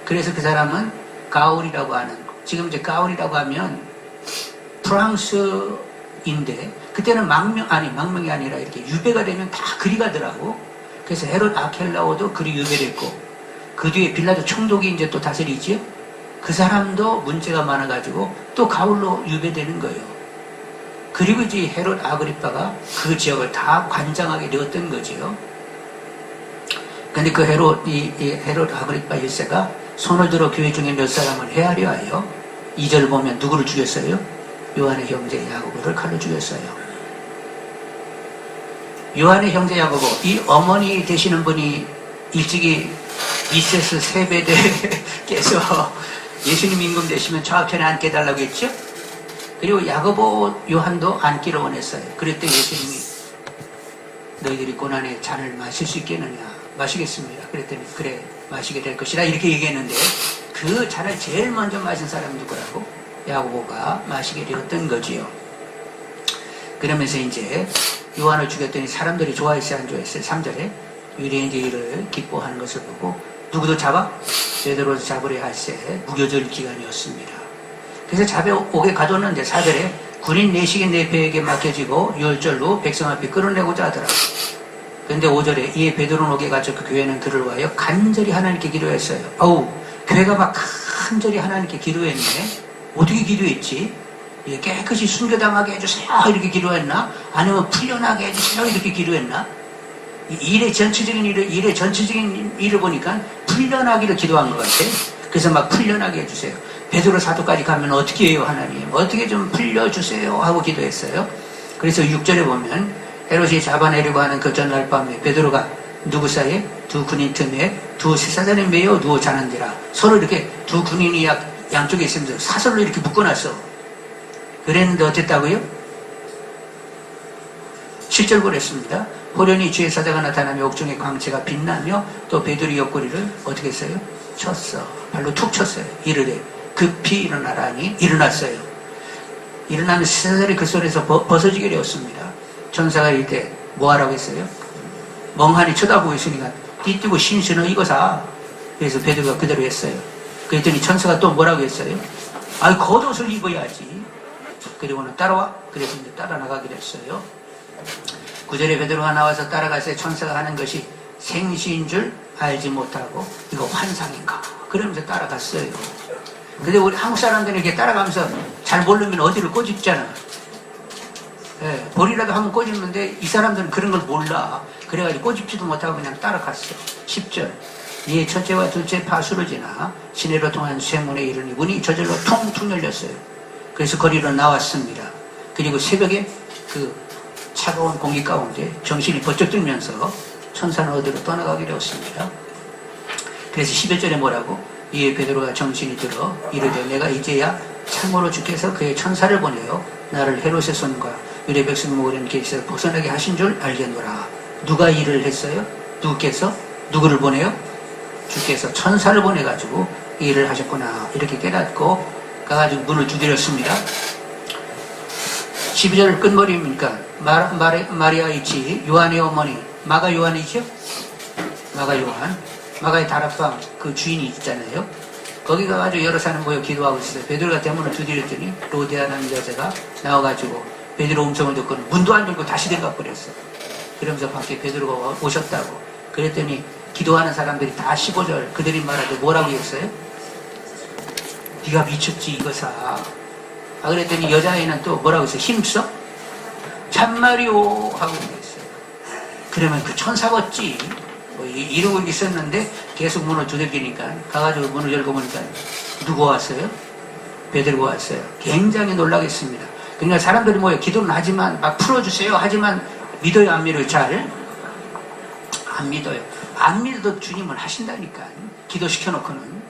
그래서 그 사람은 가울이라고 하는, 지금 이제 가울이라고 하면 프랑스인데 그때는 망명이 아니라 이렇게 유배가 되면 다 그리 가더라고. 그래서 헤롯 아켈라오도 그리 유배됐고 그 뒤에 빌라도 총독이 이제 또 다스리지요. 그 사람도 문제가 많아가지고 또 가울로 유배되는 거예요. 그리고 이제 헤롯 아그리파가 그 지역을 다 관장하게 되었던 거지요. 근데 그 헤롯 아그리파 1세가 손을 들어 교회 중에 몇 사람을 헤아려 하여 2절 보면 누구를 죽였어요? 요한의 형제 야고보를 칼로 죽였어요. 요한의 형제 야고보, 이 어머니 되시는 분이 일찍이 이세스 세베대께서 예수님 임금 되시면 저 앞편에 앉게 해달라고 했죠? 그리고 야고보 요한도 앉기를 원했어요. 그랬더니 예수님이 너희들이 고난의 잔을 마실 수 있겠느냐? 마시겠습니다. 그랬더니 그래 마시게 될 것이라 이렇게 얘기했는데 그 잔을 제일 먼저 마신 사람이 누구라고? 야고보가 마시게 되었던 거지요. 그러면서 이제 요한을 죽였더니 사람들이 좋아했어요, 안 좋아했어요? 3절에 유대인들이 이를 기뻐하는 것을 보고 누구도 베드로를 잡으려 할세 무교절 기간이었습니다. 그래서 잡아 오게 가뒀는데 4절에 군인 내식이 내 배에게 맡겨지고 유월절로 백성 앞에 끌어내고자 하더라고. 그런데 5절에 이에 베드로는 오게 가져 그 교회는 그를 위하여 간절히 하나님께 기도했어요. 어우, 교회가 막 간절히 하나님께 기도했네. 어떻게 기도했지? 깨끗이 순교당하게 해주세요 이렇게 기도했나? 아니면 풀려나게 해주세요 이렇게 기도했나? 일의 전체적인 일을 보니까 풀려나기를 기도한 것 같아. 그래서 막 풀려나게 해주세요. 베드로 사도까지 가면 어떻게 해요, 하나님? 어떻게 좀 풀려주세요 하고 기도했어요. 그래서 6절에 보면 헤롯이 잡아내려고 하는 그 전날 밤에 베드로가 누구 사이에? 두 군인 틈에 두 쇠사슬에 매여 누워 자는지라. 서로 이렇게 두 군인이 양쪽에 있으면서 사슬로 이렇게 묶어놨어. 그랬는데 어땠다고요? 7절 보냈습니다. 호련히 주의 사자가 나타나며 옥중의 광채가 빛나며 또 베드로 옆구리를 어떻게 했어요? 쳤어. 발로 툭 쳤어요. 이르되 급히 일어나라니 일어났어요. 일어나면 쇠사슬이 그 손에서 벗어지게 되었습니다. 천사가 이때 뭐하라고 했어요? 멍하니 쳐다보고 있으니까 띠띠고 신신어 이거사. 그래서 베드로가 그대로 했어요. 그랬더니 천사가 또 뭐라고 했어요? 아이 겉옷을 입어야지. 그리고는 따라와. 그래서 이제 따라 나가기로 했어요. 9절에 베드로가 나와서 따라갔어요. 천사가 하는 것이 생시인 줄 알지 못하고 이거 환상인가? 그러면서 따라갔어요. 근데 우리 한국 사람들은 이렇게 따라가면서 잘 모르면 어디를 꼬집잖아. 예, 볼이라도 한번 꼬집는데 이 사람들은 그런 걸 몰라. 그래가지고 꼬집지도 못하고 그냥 따라갔어. 10절. 이에 첫째와 둘째 파수를 지나 시내로 통한 쇠문에 이르니 문이 저절로 퉁퉁 열렸어요. 그래서 거리로 나왔습니다. 그리고 새벽에 그 차가운 공기 가운데 정신이 번쩍 들면서 천사는 어디로 떠나가게 되었습니다. 그래서 11절에 뭐라고? 이에 베드로가 정신이 들어 이르되 내가 이제야 참으로 주께서 그의 천사를 보내어 나를 헤롯의 손과 유대 백성 모으려는 계시에서 벗어나게 하신 줄 알겠노라. 누가 일을 했어요? 누구께서? 누구를 보내요? 주께서 천사를 보내가지고 이 일을 하셨구나 이렇게 깨닫고 가가지고 문을 두드렸습니다. 12절 끝머리입니까? 마리아의 집 요한의 어머니 마가 요한이죠? 마가 요한, 마가의 다락방 그 주인이 있잖아요. 거기 가가지고 여러 사람 모여 기도하고 있어요. 베드로가 대문을 두드렸더니 로데아라는 여자가 나와가지고 베드로 음성을 듣고 문도 안 열고 다시 들어가 버렸어. 그러면서 밖에 베드로가 오셨다고. 그랬더니 기도하는 사람들이 다 15절 그들이 말하되 뭐라고 했어요? 네가 미쳤지 이거사. 그랬더니 여자애는 또 뭐라고 했어요? 힘써? 참말이오 하고 그랬어요. 그러면 그 천사겠지. 뭐 이러고 있었는데 계속 문을 두들기니까 가가지고 문을 열고 보니까 누구 왔어요? 베드로가 왔어요. 굉장히 놀라겠습니다. 그러니까 사람들이 뭐예요? 기도는 하지만 막 풀어주세요 하지만 믿어요 안 믿어요? 잘? 안 믿어요. 안 믿어도 주님은 하신다니까. 기도시켜놓고는.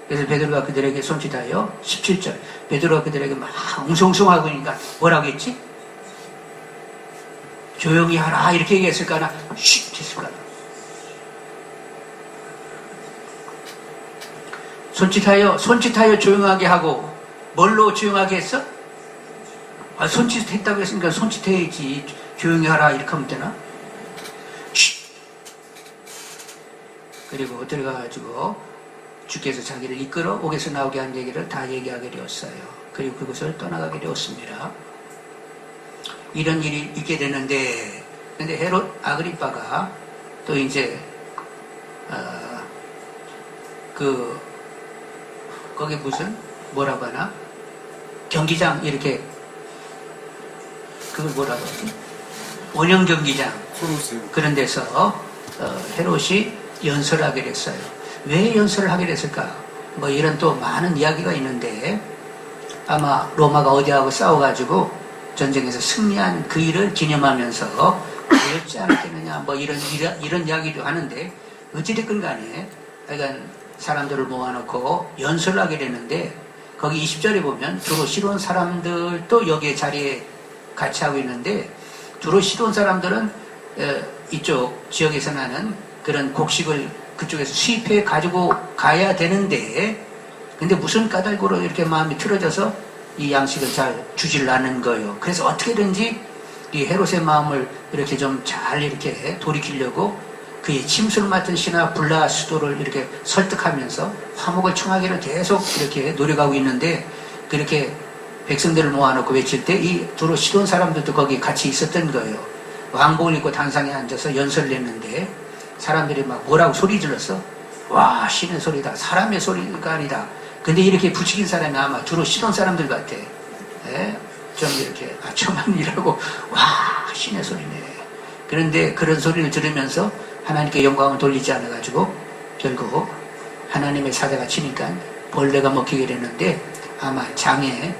그래서 베드로가 그들에게 손짓하여 17절 베드로가 그들에게 막 웅성웅성하고 있으니까 뭐라고 했지? 조용히 하라 이렇게 얘기했을까나 쉿 했을까나. 손짓하여 조용하게 하고 뭘로 조용하게 했어? 손짓했다고 했으니까 손짓해야지. 조용히 하라 이렇게 하면 되나? 쉿. 그리고 들어가가지고 주께서 자기를 이끌어 옥에서 나오게 한 얘기를 다 얘기하게 되었어요. 그리고 그곳을 떠나가게 되었습니다. 이런 일이 있게 되는데, 근데 헤롯 아그리빠가 또 이제 거기 무슨 뭐라고 하나 경기장 이렇게 그걸 뭐라고 하지? 원형 경기장 그런 데서 헤롯이 연설을 하게 됐어요. 왜 연설을 하게 됐을까? 뭐 이런 또 많은 이야기가 있는데 아마 로마가 어디하고 싸워가지고 전쟁에서 승리한 그 일을 기념하면서 그랬지 않겠느냐 뭐 이런 이야기도 하는데 어찌됐건 간에 그러니까 사람들을 모아놓고 연설을 하게 되는데 거기 20절에 보면 주로 시돈 사람들도 여기에 자리에 같이 하고 있는데 주로 시돈 사람들은 이쪽 지역에서 나는 그런 곡식을 그쪽에서 수입해 가지고 가야 되는데 근데 무슨 까닭으로 이렇게 마음이 틀어져서 이 양식을 잘 주질 않은 거예요. 그래서 어떻게든지 이 헤롯의 마음을 이렇게 좀 잘 이렇게 돌이키려고 그의 침수를 맡은 신하 블라스도를 이렇게 설득하면서 화목을 청하기를 계속 이렇게 노력하고 있는데 그렇게 백성들을 모아놓고 외칠 때 이 두로 시돈 사람들도 거기 같이 있었던 거예요. 왕복을 입고 단상에 앉아서 연설을 했는데 사람들이 막 뭐라고 소리 질렀어? 와 신의 소리다. 사람의 소리가 아니다. 근데 이렇게 부추긴 사람이 아마 주로 시돈 사람들 같아. 예? 좀 이렇게 저만 일하고 와 신의 소리네. 그런데 그런 소리를 들으면서 하나님께 영광을 돌리지 않아가지고 결국 하나님의 사자가 치니까 벌레가 먹히게 되는데 아마 장이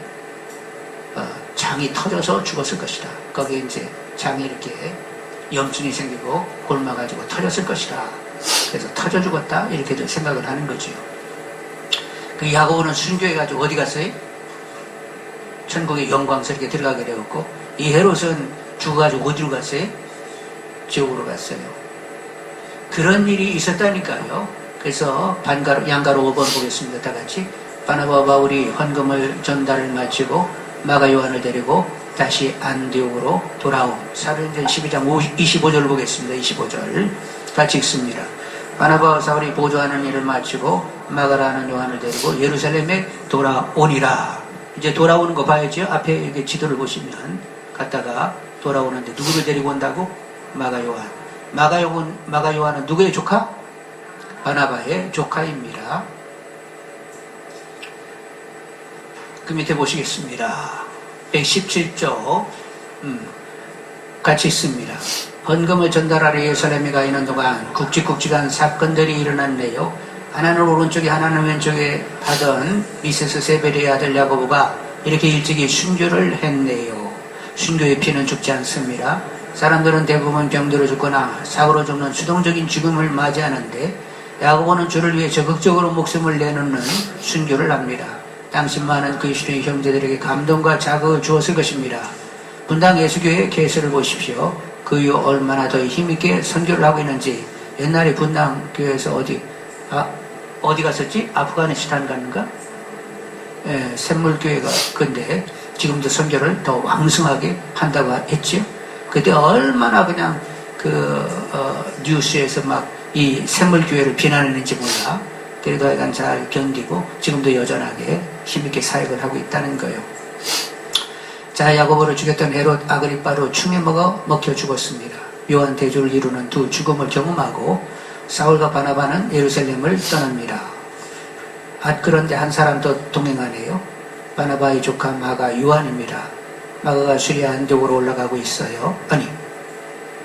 터져서 죽었을 것이다. 거기에 이제 장이 이렇게 염증이 생기고 곪아가지고 터졌을 것이다. 그래서 터져 죽었다 이렇게들 생각을 하는 거지요. 그 야고보는 순교해가지고 어디 갔어요? 천국의 영광스럽게 들어가게 되었고 이 헤롯은 죽어가지고 어디로 갔어요? 지옥으로 갔어요. 그런 일이 있었다니까요. 그래서 양가로 5번 보겠습니다. 다 같이 바나바와 바울이 헌금을 전달을 마치고 마가 요한을 데리고 다시 안디옥으로 돌아옴. 사도행전 12장 25절을 보겠습니다. 25절 같이 읽습니다. 바나바와 사울이 보조하는 일을 마치고 마가라는 요한을 데리고 예루살렘에 돌아오니라. 이제 돌아오는 거 봐야죠. 앞에 이렇게 지도를 보시면 갔다가 돌아오는데 누구를 데리고 온다고? 마가 요한. 마가 요한은 누구의 조카? 바나바의 조카입니다. 그 밑에 보시겠습니다. 117조 같이 있습니다. 헌금을 전달하러 예루살렘에 가 있는 동안 굵직굵직한 사건들이 일어났네요. 하나는 오른쪽에 하나는 왼쪽에 하던 미세스 세베리의 아들 야고보가 이렇게 일찍이 순교를 했네요. 순교의 피는 죽지 않습니다. 사람들은 대부분 병들어 죽거나 사고로 죽는 수동적인 죽음을 맞이하는데 야고보는 주를 위해 적극적으로 목숨을 내놓는 순교를 합니다. 당시 많은 그리스도의 형제들에게 감동과 자극을 주었을 것입니다. 분당 예수교회 개설을 보십시오. 그 이후 얼마나 더 힘있게 선교를 하고 있는지 옛날에 분당교회에서 어디 갔었지? 아프가니스탄 갔는가? 예, 샘물교회가 근데 지금도 선교를 더 왕성하게 한다고 했지요. 그때 얼마나 그냥 뉴스에서 막 이 샘물교회를 비난했는지 몰라. 그래도 하여간 잘 견디고 지금도 여전하게 힘있게 사역을 하고 있다는 거예요. 자, 야고보를 죽였던 헤롯 아그리빠로 충에 먹혀 죽었습니다. 요한 대조를 이루는 두 죽음을 경험하고 사울과 바나바는 예루살렘을 떠납니다. 그런데 한 사람 더 동행하네요. 바나바의 조카 마가 요한입니다. 마가가 수리아 안디옥으로 올라가고 있어요. 아니,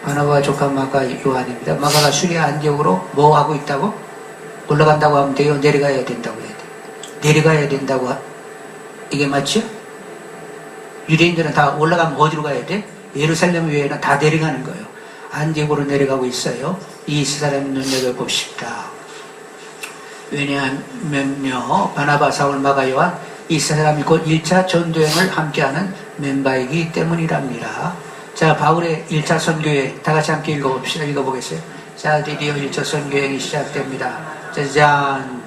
바나바의 조카 마가 요한입니다. 마가가 수리아 안디옥으로 뭐 하고 있다고? 올라간다고 하면 돼요? 내려가야 된다고 해야 돼요? 내려가야 된다고 이게 맞죠? 유대인들은 다 올라가면 어디로 가야 돼? 예루살렘 외에는 다 내려가는 거예요. 안디옥으로 내려가고 있어요. 이 사람 눈여겨 봅시다. 왜냐하면요, 바나바, 사울, 마가, 요한 이 사람이 곧 1차 전도행을 함께하는 멤버이기 때문이랍니다. 자, 바울의 1차 선교행 다 같이 함께 읽어봅시다. 읽어보겠어요. 자, 드디어 1차 선교행이 시작됩니다. 짜잔.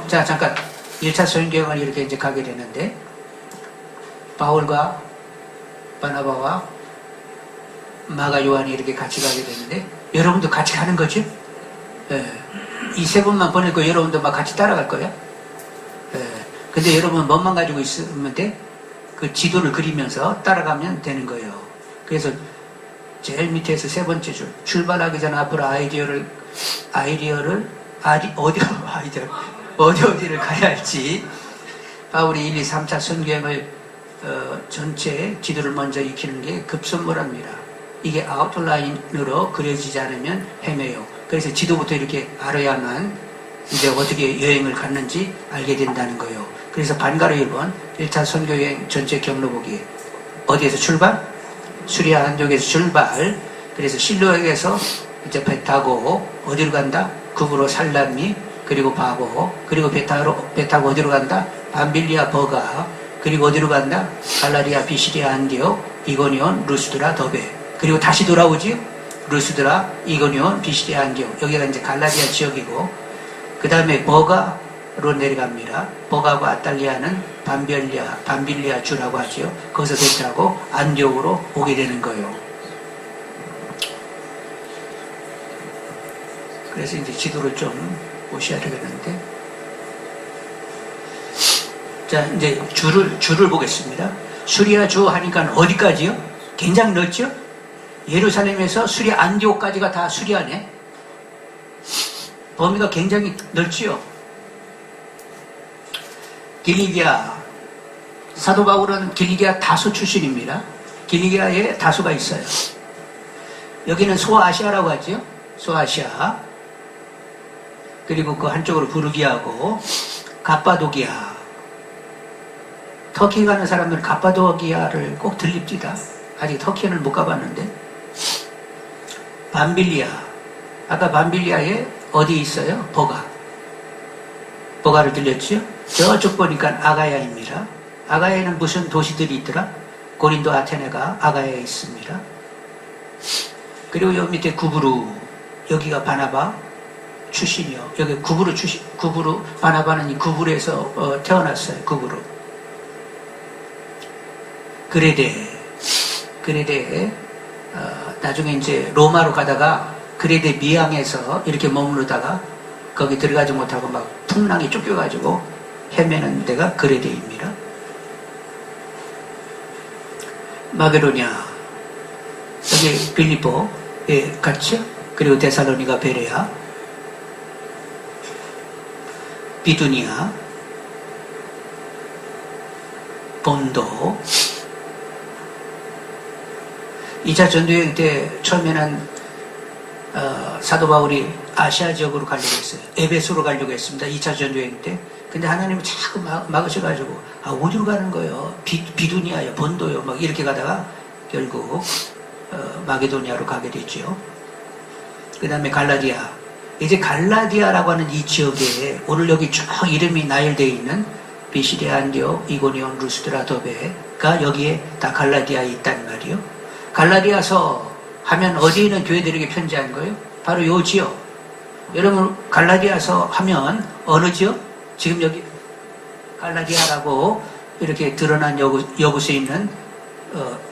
자, 잠깐 1차 선교행을 이렇게 이제 가게 되는데 바울과 바나바와 마가, 요한이 이렇게 같이 가게 되는데 여러분도 같이 가는 거죠? 이 세 분만 보낼 거 여러분도 막 같이 따라갈 거야? 근데 여러분 뭐만 가지고 있으면 돼? 그 지도를 그리면서 따라가면 되는 거예요. 그래서 제일 밑에서 세 번째 줄 출발하기 전에 앞으로 어디를 가야 할지 바울이 1, 2, 3차 선교행을 전체 지도를 먼저 익히는 게 급선무랍니다. 이게 아웃라인으로 그려지지 않으면 헤매요. 그래서 지도부터 이렇게 알아야만 이제 어떻게 여행을 갔는지 알게 된다는 거예요. 그래서 반가로 1번 1차 선교여행 전체 경로보기. 어디에서 출발? 수리아 안디옥에서 출발. 그래서 실로에서 이제 배 타고 어디로 간다? 구브로 살라미, 그리고 바보, 그리고 배 타고 어디로 간다? 밤빌리아 버가, 그리고 어디로 간다? 갈라디아 비시리아 안디옥, 이고니온 루스드라 더베. 그리고 다시 돌아오지? 루스드라, 이고니온, 비시리아 안디옥. 여기가 이제 갈라디아 지역이고, 그 다음에 버가로 내려갑니다. 버가하고 아탈리아는 밤빌리아 주라고 하죠. 거기서 배 타고 안디옥으로 오게 되는 거예요. 그래서 이제 지도를 좀 보셔야 되겠는데. 자, 이제 줄을 보겠습니다. 수리아 주 하니까 어디까지요? 굉장히 넓죠? 예루살렘에서 수리아 안디옥까지가 다 수리아네. 범위가 굉장히 넓지요. 길리기아, 사도 바울은 길리기아 다소 출신입니다. 길리기아에 다소가 있어요. 여기는 소아시아라고 하죠. 소아시아. 그리고 그 한쪽으로 부르기아고 갑바도기아. 터키 가는 사람들은 갑바도기아를 꼭 들립니다. 아직 터키는 못 가봤는데. 밤빌리아. 아까 밤빌리아에 어디 있어요? 버가를 들렸죠? 저쪽 보니까 아가야입니다. 아가야에는 무슨 도시들이 있더라? 고린도, 아테네가 아가야에 있습니다. 그리고 여기 밑에 구브루, 여기가 바나바 출신이요. 여기 구브루, 바나바는 이 구브루에서 태어났어요. 구브루. 그레데, 나중에 이제 로마로 가다가 그레데 미항에서 이렇게 머무르다가 거기 들어가지 못하고 막 풍랑이 쫓겨가지고 헤매는 데가 그레데입니다. 마게도냐, 여기 빌립보에 갔죠. 그리고 데살로니가 베레아, 비두니아, 본도. 2차 전도여행 때 처음에는 사도 바울이 아시아 지역으로 가려고 했어요. 에베소로 가려고 했습니다. 2차 전도여행 때. 근데 하나님은 자꾸 막으셔가지고 어디로 가는 거예요? 비두니아요, 본도요. 막 이렇게 가다가 결국 마게도니아로 가게 됐죠. 그 다음에 갈라디아. 이제 갈라디아라고 하는 이 지역에 오늘 여기 쭉 이름이 나열되어 있는 비시리아 안디옥, 이고니온, 루스드라, 더베가 여기에 다 갈라디아에 있단 말이에요. 갈라디아서 하면 어디에 있는 교회들에게 편지한 거예요? 바로 요 지역. 여러분 갈라디아서 하면 어느 지역? 지금 여기 갈라디아라고 이렇게 드러난 여구서에 있는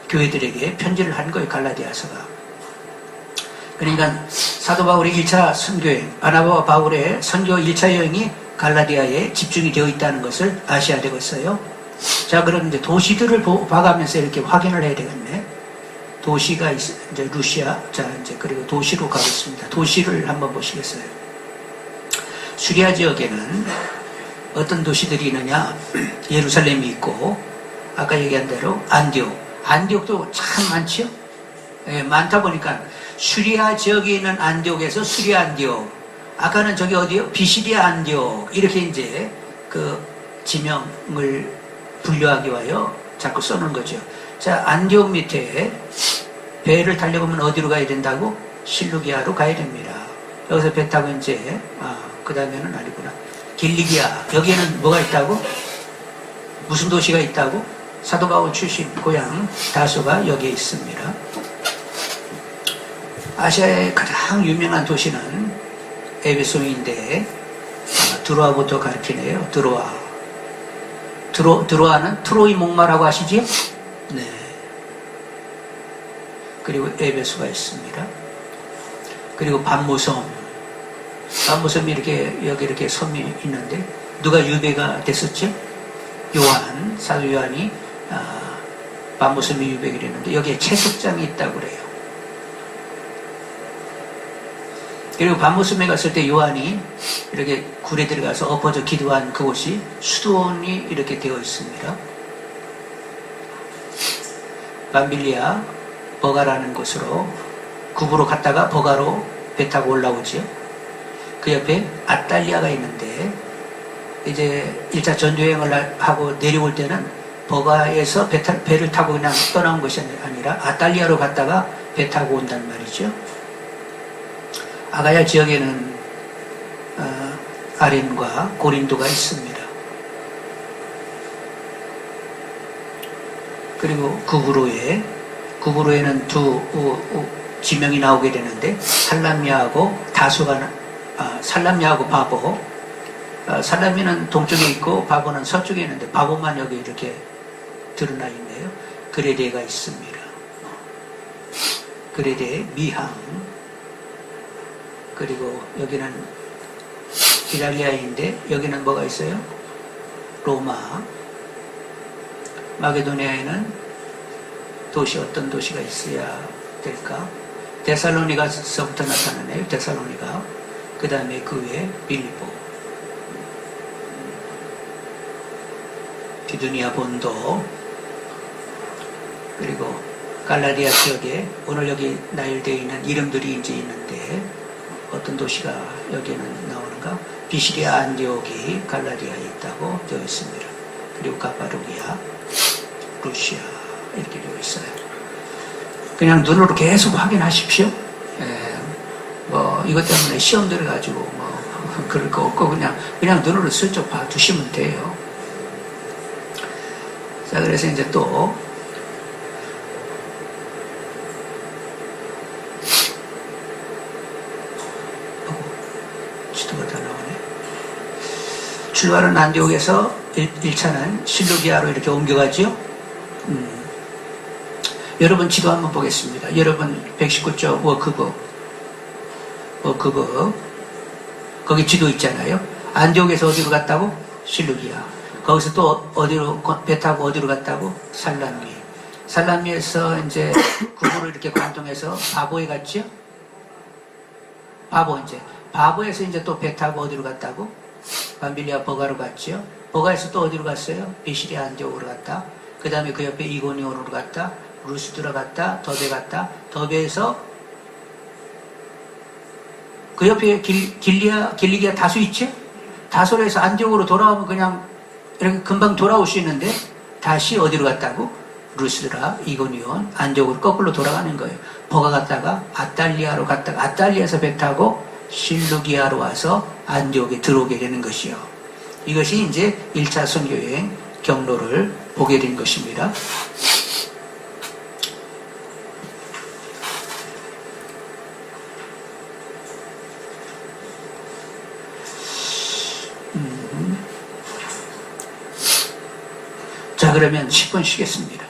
교회들에게 편지를 한 거예요. 갈라디아서가. 그러니까 사도 바울의 1차 선교여행, 바나바와 바울의 선교 1차 여행이 갈라디아에 집중이 되어 있다는 것을 아셔야 되겠어요. 자, 그럼 이제 도시들을 봐가면서 이렇게 확인을 해야 되겠네. 도시가 이제 루시아, 자, 이제 그리고 도시로 가겠습니다. 도시를 한번 보시겠어요? 수리아 지역에는 어떤 도시들이 있느냐? 예루살렘이 있고, 아까 얘기한 대로 안디옥도 참 많지요? 예, 많다 보니까 수리아 지역에 있는 안디옥에서 수리아 안디옥, 아까는 저기 어디요? 비시디아 안디옥, 이렇게 이제 그 지명을 분류하기 위하여 자꾸 써놓은 거죠. 자, 안디옥 밑에 배를 타려고 하면 어디로 가야 된다고? 실루기아로 가야 됩니다. 여기서 배 타고 이제, 그 다음에는 아니구나. 길리기아. 여기에는 뭐가 있다고? 무슨 도시가 있다고? 사도 바울 출신 고향 다소가 여기에 있습니다. 아시아의 가장 유명한 도시는 에베소인데, 드로아부터 가르치네요. 드로아는 트로이 목마라고 아시지요? 네. 그리고 에베소가 있습니다. 그리고 밤무섬이 여기 이렇게 섬이 있는데, 누가 유배가 됐었죠? 사도 요한이, 밤무섬이 유배가 됐는데, 여기에 채석장이 있다고 그래요. 그리고 밤무섬에 갔을 때 요한이 이렇게 굴에 들어가서 엎어져 기도한 그곳이 수도원이 이렇게 되어 있습니다. 밤빌리아 버가라는 곳으로 구부로 갔다가 버가로 배 타고 올라오지요. 그 옆에 아탈리아가 있는데 이제 1차 전도여행을 하고 내려올 때는 버가에서 배를 타고 그냥 떠나온 것이 아니라 아탈리아로 갔다가 배 타고 온단 말이죠. 아가야 지역에는 아렌과 고린도가 있습니다. 그리고 구브로에는 두 지명이 나오게 되는데 살라미아하고 살라미아하고 바보. 살라미는 동쪽에 있고 바보는 서쪽에 있는데 바보만 여기 이렇게 드러나 있네요. 그레데가 있습니다. 그레데 미항. 그리고 여기는 이탈리아인데 여기는 뭐가 있어요? 로마. 마게도니아에는 어떤 도시가 있어야 될까? 데살로니가서부터 나타나네요. 데살로니가. 그 다음에 그 위에 빌리보. 비두니아 본도. 그리고 갈라디아 지역에 오늘 여기 나열되어 있는 이름들이 이제 있는데 어떤 도시가 여기는 나오는가? 비시리아 안디옥이 갈라디아에 있다고 되어 있습니다. 그리고 가파도기아, 루시아 이렇게 되어 있어요. 그냥 눈으로 계속 확인하십시오. 이것 때문에 시험 들어가지고 그럴 거 없고 그냥 눈으로 슬쩍 봐두시면 돼요. 자, 그래서 이제 또 지도가 다 나오네. 출발은 안디옥에서 1차는 실루기아로 이렇게 옮겨가지요. 여러분 지도 한번 보겠습니다. 여러분 119쪽 워크북 거기 지도 있잖아요. 안디옥에서 어디로 갔다고? 실루기아. 거기서 또 어디로 배 타고 어디로 갔다고? 살라미에서 이제 구부로 이렇게 관통해서 바보에 갔죠. 바보에서 이제 또 배 타고 어디로 갔다고? 밤빌리아 버가로 갔죠. 버가에서 또 어디로 갔어요? 비시리아 안디옥으로 갔다. 그 다음에 그 옆에 이고니온으로 갔다. 루스드라 갔다. 더베 갔다. 더베에서 그 옆에 길리기아 다소 있죠? 다소로 해서 안디옥으로 돌아오면 그냥 이렇게 금방 돌아올 수 있는데 다시 어디로 갔다고? 루스드라, 이고니온, 안디옥으로 거꾸로 돌아가는 거예요. 버가 갔다가 아탈리아로 갔다가 아탈리아에서 배 타고 실루기아로 와서 안디옥에 들어오게 되는 것이요. 이것이 이제 1차 선교여행 경로를 보게 된 것입니다. 자, 그러면 10분 쉬겠습니다.